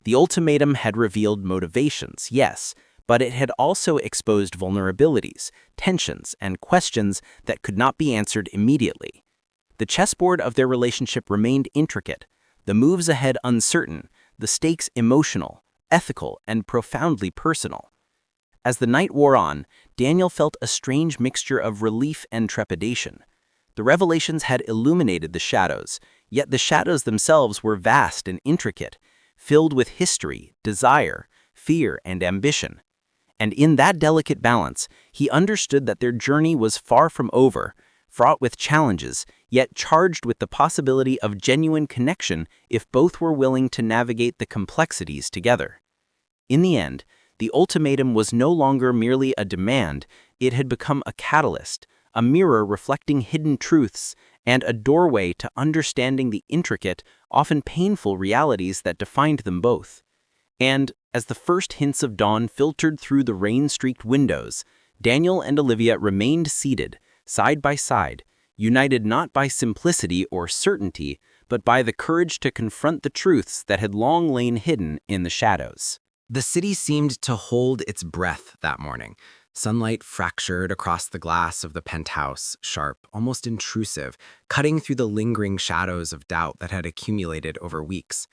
The ultimatum had revealed motivations, yes, but it had also exposed vulnerabilities, tensions, and questions that could not be answered immediately. The chessboard of their relationship remained intricate, the moves ahead uncertain, the stakes emotional, ethical, and profoundly personal. As the night wore on, Daniel felt a strange mixture of relief and trepidation. The revelations had illuminated the shadows, yet the shadows themselves were vast and intricate, filled with history, desire, fear, and ambition. And in that delicate balance, he understood that their journey was far from over, fraught with challenges, yet charged with the possibility of genuine connection if both were willing to navigate the complexities together. In the end, the ultimatum was no longer merely a demand, it had become a catalyst, a mirror reflecting hidden truths, and a doorway to understanding the intricate, often painful realities that defined them both. And, as the first hints of dawn filtered through the rain-streaked windows, Daniel and Olivia remained seated, side by side, united not by simplicity or certainty, but by the courage to confront the truths that had long lain hidden in the shadows. The city seemed to hold its breath that morning. Sunlight fractured across the glass of the penthouse, sharp, almost intrusive, cutting through the lingering shadows of doubt that had accumulated over weeks.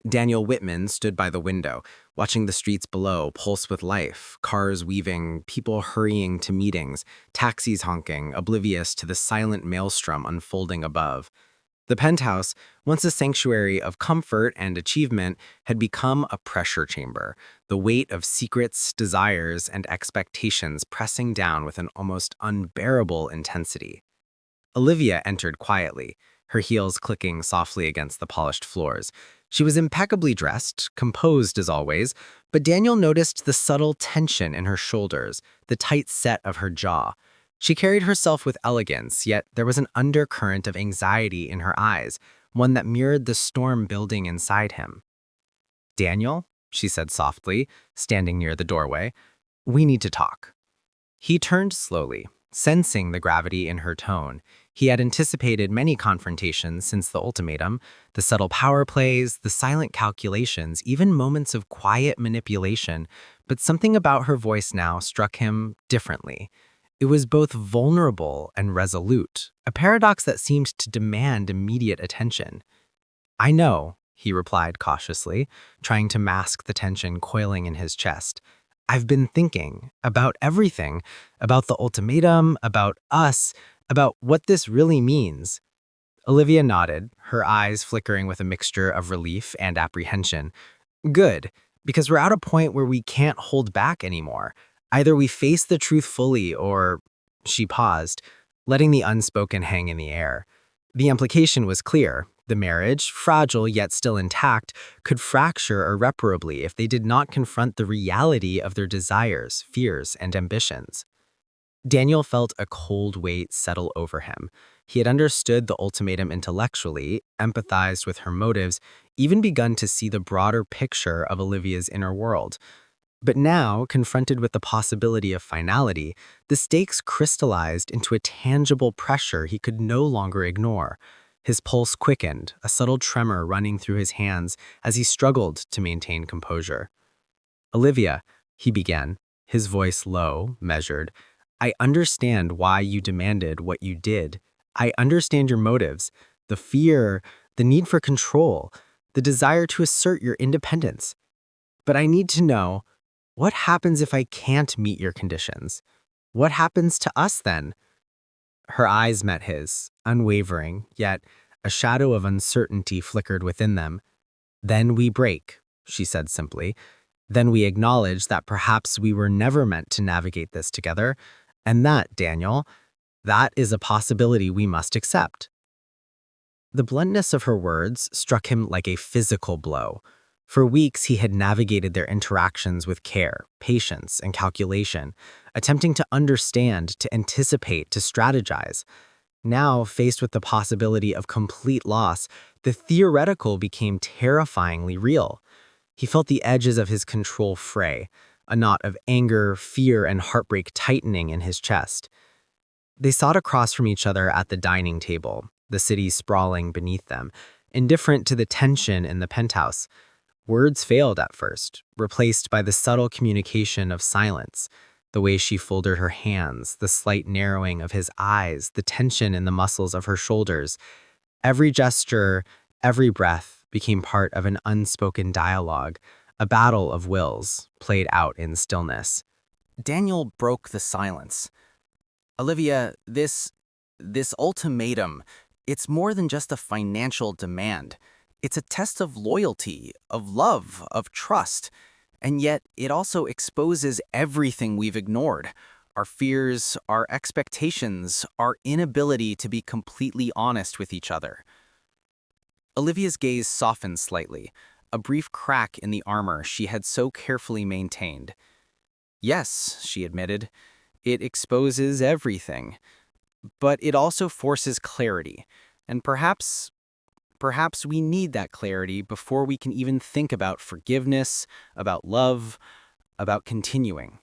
Daniel Whitman stood by the window, watching the streets below pulse with life, cars weaving, people hurrying to meetings, taxis honking, oblivious to the silent maelstrom unfolding above. The penthouse, once a sanctuary of comfort and achievement, had become a pressure chamber, the weight of secrets, desires, and expectations pressing down with an almost unbearable intensity. Olivia entered quietly, her heels clicking softly against the polished floors. She was impeccably dressed, composed as always, but Daniel noticed the subtle tension in her shoulders, the tight set of her jaw. She carried herself with elegance, yet there was an undercurrent of anxiety in her eyes, one that mirrored the storm building inside him. "Daniel," she said softly, standing near the doorway, "we need to talk." He turned slowly, sensing the gravity in her tone. He had anticipated many confrontations since the ultimatum, the subtle power plays, the silent calculations, even moments of quiet manipulation, but something about her voice now struck him differently. It was both vulnerable and resolute, a paradox that seemed to demand immediate attention. "I know," he replied cautiously, trying to mask the tension coiling in his chest. "I've been thinking about everything, about the ultimatum, about us, about what this really means." Olivia nodded, her eyes flickering with a mixture of relief and apprehension. "Good, because we're at a point where we can't hold back anymore. Either we face the truth fully or—" She paused, letting the unspoken hang in the air. The implication was clear. The marriage, fragile yet still intact, could fracture irreparably if they did not confront the reality of their desires, fears, and ambitions. Daniel felt a cold weight settle over him. He had understood the ultimatum intellectually, empathized with her motives, even begun to see the broader picture of Olivia's inner world. But now, confronted with the possibility of finality, the stakes crystallized into a tangible pressure he could no longer ignore. His pulse quickened, a subtle tremor running through his hands as he struggled to maintain composure. "Olivia," he began, his voice low, measured, "I understand why you demanded what you did. I understand your motives, the fear, the need for control, the desire to assert your independence. But I need to know, what happens if I can't meet your conditions? What happens to us then?" Her eyes met his, unwavering, yet a shadow of uncertainty flickered within them. "Then we break," she said simply. "Then we acknowledge that perhaps we were never meant to navigate this together, and that, Daniel, that is a possibility we must accept." The bluntness of her words struck him like a physical blow. For weeks, he had navigated their interactions with care, patience, and calculation, attempting to understand, to anticipate, to strategize. Now, faced with the possibility of complete loss, the theoretical became terrifyingly real. He felt the edges of his control fray, a knot of anger, fear, and heartbreak tightening in his chest. They sat across from each other at the dining table, the city sprawling beneath them, indifferent to the tension in the penthouse. Words failed at first, replaced by the subtle communication of silence. The way she folded her hands, the slight narrowing of his eyes, the tension in the muscles of her shoulders. Every gesture, every breath became part of an unspoken dialogue, a battle of wills played out in stillness. Daniel broke the silence. "Olivia, this ultimatum, it's more than just a financial demand. It's a test of loyalty, of love, of trust, and yet it also exposes everything we've ignored. Our fears, our expectations, our inability to be completely honest with each other. Olivia's gaze softened slightly, a brief crack in the armor she had so carefully maintained. Yes, she admitted, it exposes everything. But it also forces clarity, and perhaps we need that clarity before we can even think about forgiveness, about love, about continuing.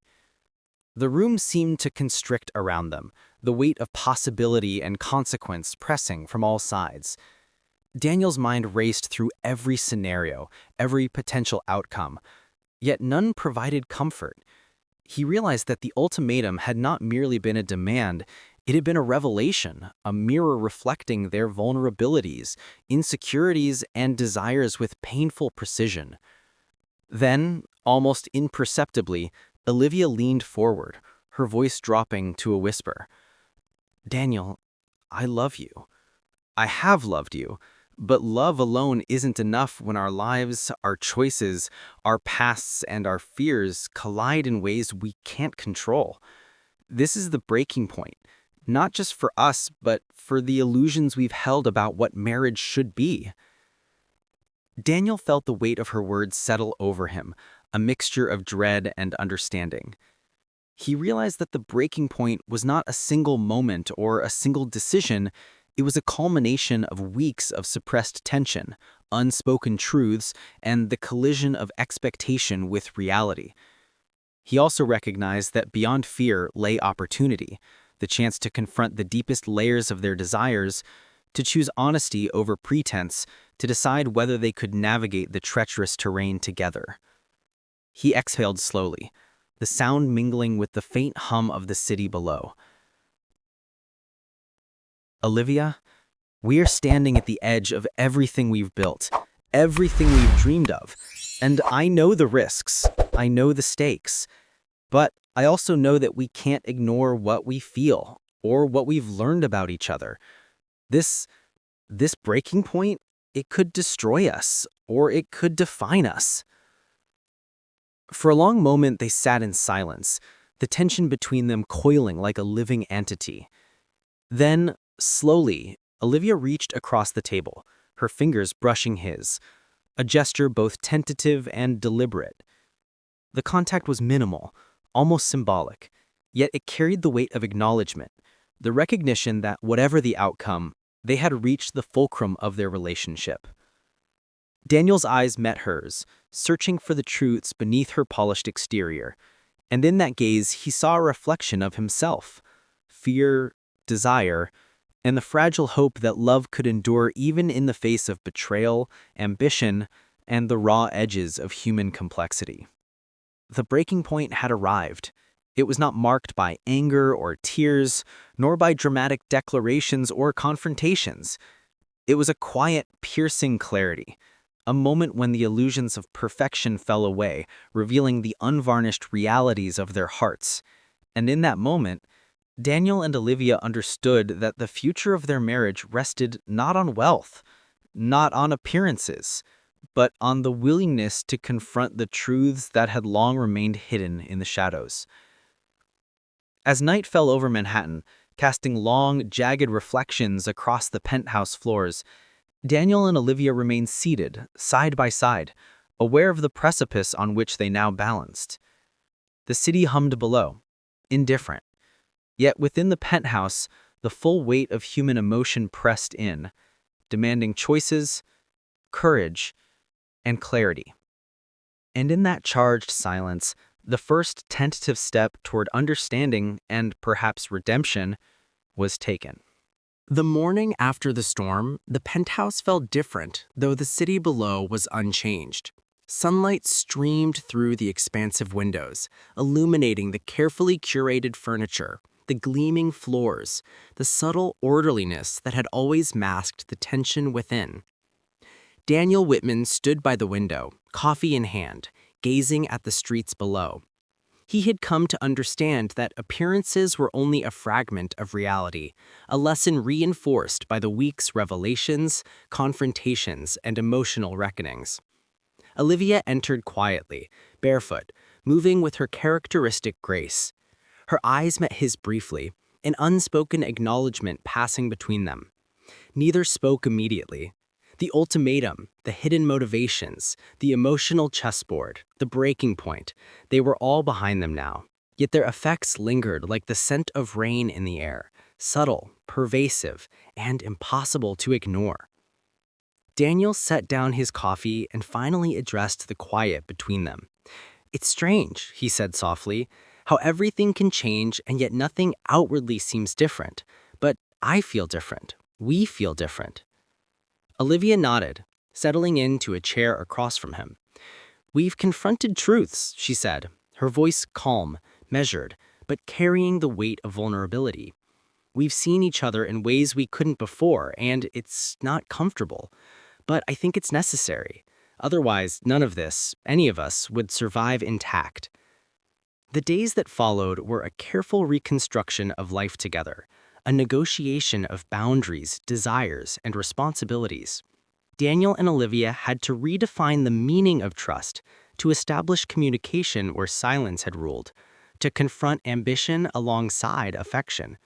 The room seemed to constrict around them, the weight of possibility and consequence pressing from all sides. Daniel's mind raced through every scenario, every potential outcome, yet none provided comfort. He realized that the ultimatum had not merely been a demand, it had been a revelation, a mirror reflecting their vulnerabilities, insecurities, and desires with painful precision. Then, almost imperceptibly, Olivia leaned forward, her voice dropping to a whisper. "Daniel, I love you. I have loved you, but love alone isn't enough when our lives, our choices, our pasts, and our fears collide in ways we can't control. This is the breaking point, not just for us, but for the illusions we've held about what marriage should be." Daniel felt the weight of her words settle over him, a mixture of dread and understanding. He realized that the breaking point was not a single moment or a single decision. It was a culmination of weeks of suppressed tension, unspoken truths, and the collision of expectation with reality. He also recognized that beyond fear lay opportunity, the chance to confront the deepest layers of their desires, to choose honesty over pretense, to decide whether they could navigate the treacherous terrain together. He exhaled slowly, the sound mingling with the faint hum of the city below. "Olivia, we are standing at the edge of everything we've built, everything we've dreamed of, and I know the risks, I know the stakes, but I also know that we can't ignore what we feel or what we've learned about each other. This breaking point, it could destroy us, or it could define us." For a long moment, they sat in silence, the tension between them coiling like a living entity. Then, slowly, Olivia reached across the table, her fingers brushing his, a gesture both tentative and deliberate. The contact was minimal, almost symbolic, yet it carried the weight of acknowledgement, the recognition that whatever the outcome, they had reached the fulcrum of their relationship. Daniel's eyes met hers, searching for the truths beneath her polished exterior, and in that gaze he saw a reflection of himself, fear, desire, and the fragile hope that love could endure even in the face of betrayal, ambition, and the raw edges of human complexity. The breaking point had arrived. It was not marked by anger or tears, nor by dramatic declarations or confrontations. It was a quiet, piercing clarity, a moment when the illusions of perfection fell away, revealing the unvarnished realities of their hearts. And in that moment, Daniel and Olivia understood that the future of their marriage rested not on wealth, not on appearances, but on the willingness to confront the truths that had long remained hidden in the shadows. As night fell over Manhattan, casting long, jagged reflections across the penthouse floors, Daniel and Olivia remained seated, side by side, aware of the precipice on which they now balanced. The city hummed below, indifferent. Yet within the penthouse, the full weight of human emotion pressed in, demanding choices, courage, and clarity. And in that charged silence, the first tentative step toward understanding and perhaps redemption was taken. The morning after the storm, the penthouse felt different, though the city below was unchanged. Sunlight streamed through the expansive windows, illuminating the carefully curated furniture, the gleaming floors, the subtle orderliness that had always masked the tension within. Daniel Whitman stood by the window, coffee in hand, gazing at the streets below. He had come to understand that appearances were only a fragment of reality, a lesson reinforced by the week's revelations, confrontations, and emotional reckonings. Olivia entered quietly, barefoot, moving with her characteristic grace. Her eyes met his briefly, an unspoken acknowledgement passing between them. Neither spoke immediately. The ultimatum, the hidden motivations, the emotional chessboard, the breaking point, they were all behind them now. Yet their effects lingered like the scent of rain in the air, subtle, pervasive, and impossible to ignore. Daniel set down his coffee and finally addressed the quiet between them. "It's strange," he said softly, "how everything can change and yet nothing outwardly seems different. But I feel different. We feel different." Olivia nodded, settling into a chair across from him. "We've confronted truths," she said, her voice calm, measured, but carrying the weight of vulnerability. "We've seen each other in ways we couldn't before, and it's not comfortable. But I think it's necessary. Otherwise, none of this, any of us, would survive intact." The days that followed were a careful reconstruction of life together, a negotiation of boundaries, desires, and responsibilities. Daniel and Olivia had to redefine the meaning of trust, to establish communication where silence had ruled, to confront ambition alongside affection.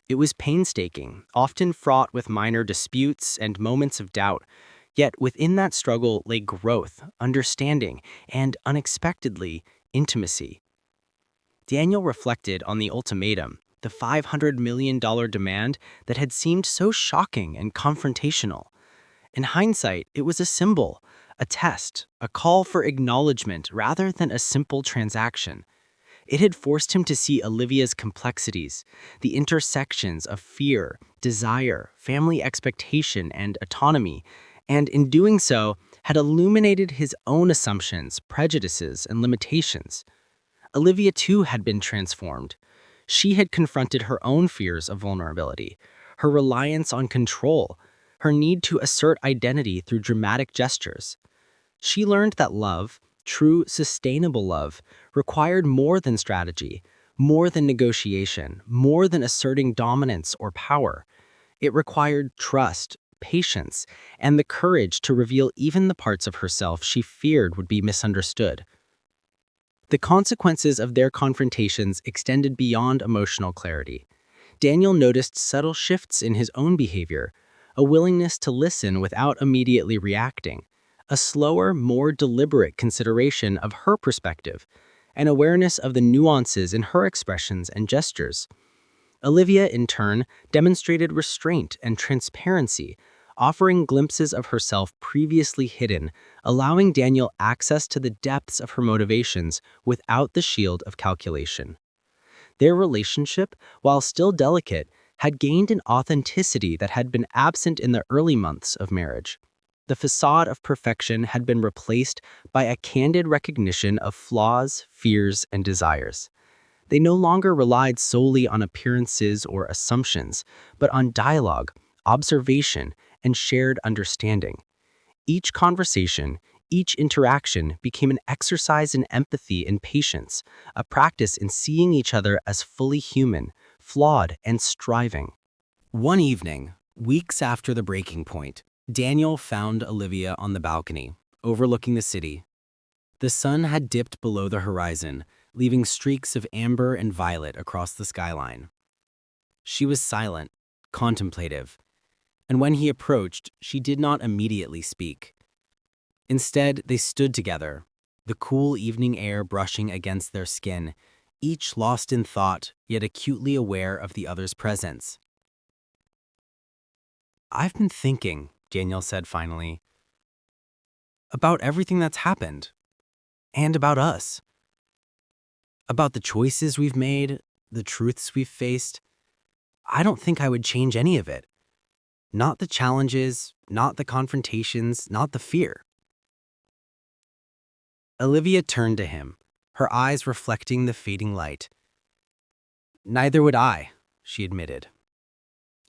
It was painstaking, often fraught with minor disputes and moments of doubt, yet within that struggle lay growth, understanding, and unexpectedly, intimacy. Daniel reflected on the ultimatum, the $500 million demand that had seemed so shocking and confrontational. In hindsight, it was a symbol, a test, a call for acknowledgement rather than a simple transaction. It had forced him to see Olivia's complexities, the intersections of fear, desire, family expectation, and autonomy, and in doing so, had illuminated his own assumptions, prejudices, and limitations. Olivia too had been transformed. She had confronted her own fears of vulnerability, her reliance on control, her need to assert identity through dramatic gestures. She learned that love, true, sustainable love, required more than strategy, more than negotiation, more than asserting dominance or power. It required trust, patience, and the courage to reveal even the parts of herself she feared would be misunderstood. The consequences of their confrontations extended beyond emotional clarity. Daniel noticed subtle shifts in his own behavior, a willingness to listen without immediately reacting, a slower, more deliberate consideration of her perspective, an awareness of the nuances in her expressions and gestures. Olivia, in turn, demonstrated restraint and transparency, offering glimpses of herself previously hidden, allowing Daniel access to the depths of her motivations without the shield of calculation. Their relationship, while still delicate, had gained an authenticity that had been absent in the early months of marriage. The facade of perfection had been replaced by a candid recognition of flaws, fears, and desires. They no longer relied solely on appearances or assumptions, but on dialogue, observation, and shared understanding. Each conversation, each interaction became an exercise in empathy and patience, a practice in seeing each other as fully human, flawed, and striving. One evening, weeks after the breaking point, Daniel found Olivia on the balcony, overlooking the city. The sun had dipped below the horizon, leaving streaks of amber and violet across the skyline. She was silent, contemplative, and when he approached, she did not immediately speak. Instead, they stood together, the cool evening air brushing against their skin, each lost in thought, yet acutely aware of the other's presence. "I've been thinking," Daniel said finally, "about everything that's happened, and about us. About the choices we've made, the truths we've faced. I don't think I would change any of it. Not the challenges, not the confrontations, not the fear." Olivia turned to him, her eyes reflecting the fading light. "Neither would I," she admitted.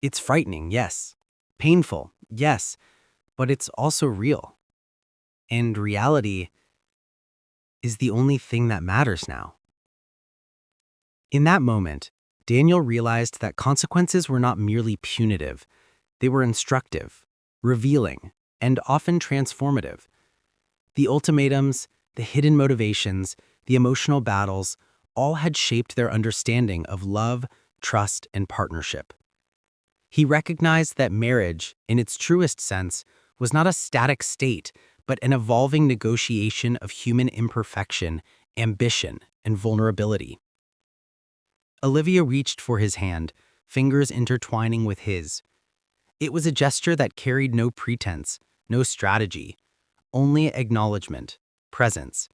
"It's frightening, yes. Painful, yes. But it's also real. And reality is the only thing that matters now." In that moment, Daniel realized that consequences were not merely punitive, they were instructive, revealing, and often transformative. The ultimatums, the hidden motivations, the emotional battles, all had shaped their understanding of love, trust, and partnership. He recognized that marriage, in its truest sense, was not a static state, but an evolving negotiation of human imperfection, ambition, and vulnerability. Olivia reached for his hand, fingers intertwining with his. It was a gesture that carried no pretense, no strategy, only acknowledgement, presence,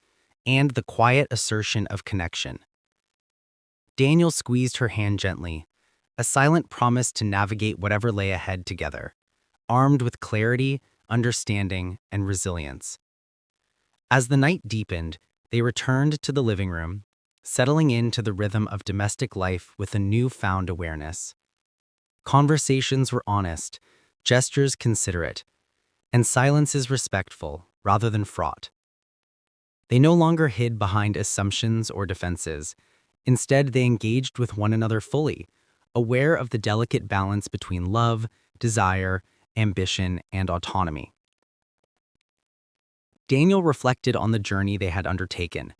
and the quiet assertion of connection. Daniel squeezed her hand gently, a silent promise to navigate whatever lay ahead together, armed with clarity, understanding, and resilience. As the night deepened, they returned to the living room, settling into the rhythm of domestic life with a newfound awareness. Conversations were honest, gestures considerate, and silences respectful rather than fraught. They no longer hid behind assumptions or defenses. Instead, they engaged with one another fully, aware of the delicate balance between love, desire, ambition, and autonomy. Daniel reflected on the journey they had undertaken.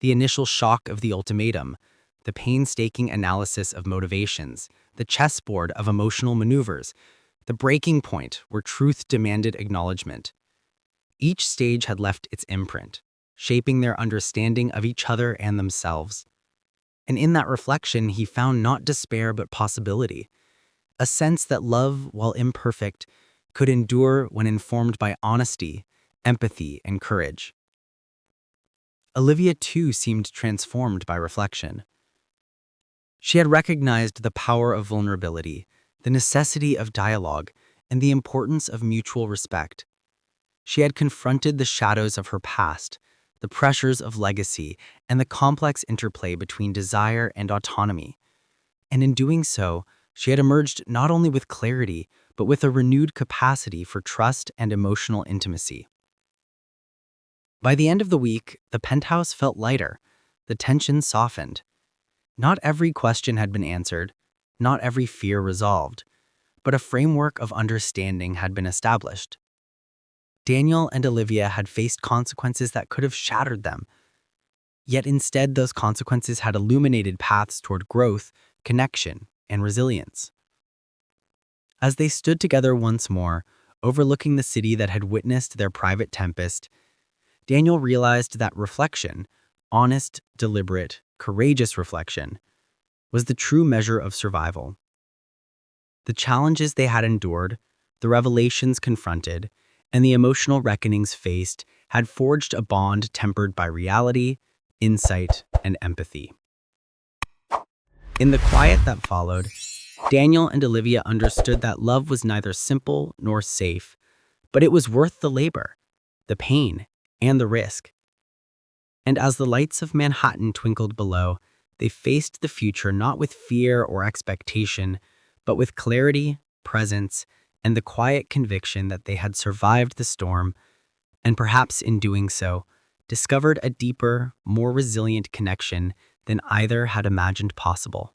The initial shock of the ultimatum, the painstaking analysis of motivations, the chessboard of emotional maneuvers, the breaking point where truth demanded acknowledgement. Each stage had left its imprint, shaping their understanding of each other and themselves. And in that reflection, he found not despair but possibility, a sense that love, while imperfect, could endure when informed by honesty, empathy, and courage. Olivia, too, seemed transformed by reflection. She had recognized the power of vulnerability, the necessity of dialogue, and the importance of mutual respect. She had confronted the shadows of her past, the pressures of legacy, and the complex interplay between desire and autonomy. And in doing so, she had emerged not only with clarity, but with a renewed capacity for trust and emotional intimacy. By the end of the week, the penthouse felt lighter, the tension softened. Not every question had been answered, not every fear resolved, but a framework of understanding had been established. Daniel and Olivia had faced consequences that could have shattered them. Yet instead, those consequences had illuminated paths toward growth, connection, and resilience. As they stood together once more, overlooking the city that had witnessed their private tempest, Daniel realized that reflection, honest, deliberate, courageous reflection, was the true measure of survival. The challenges they had endured, the revelations confronted, and the emotional reckonings faced had forged a bond tempered by reality, insight, and empathy. In the quiet that followed, Daniel and Olivia understood that love was neither simple nor safe, but it was worth the labor, the pain, and the risk. And as the lights of Manhattan twinkled below, they faced the future not with fear or expectation, but with clarity, presence, and the quiet conviction that they had survived the storm, and perhaps in doing so, discovered a deeper, more resilient connection than either had imagined possible.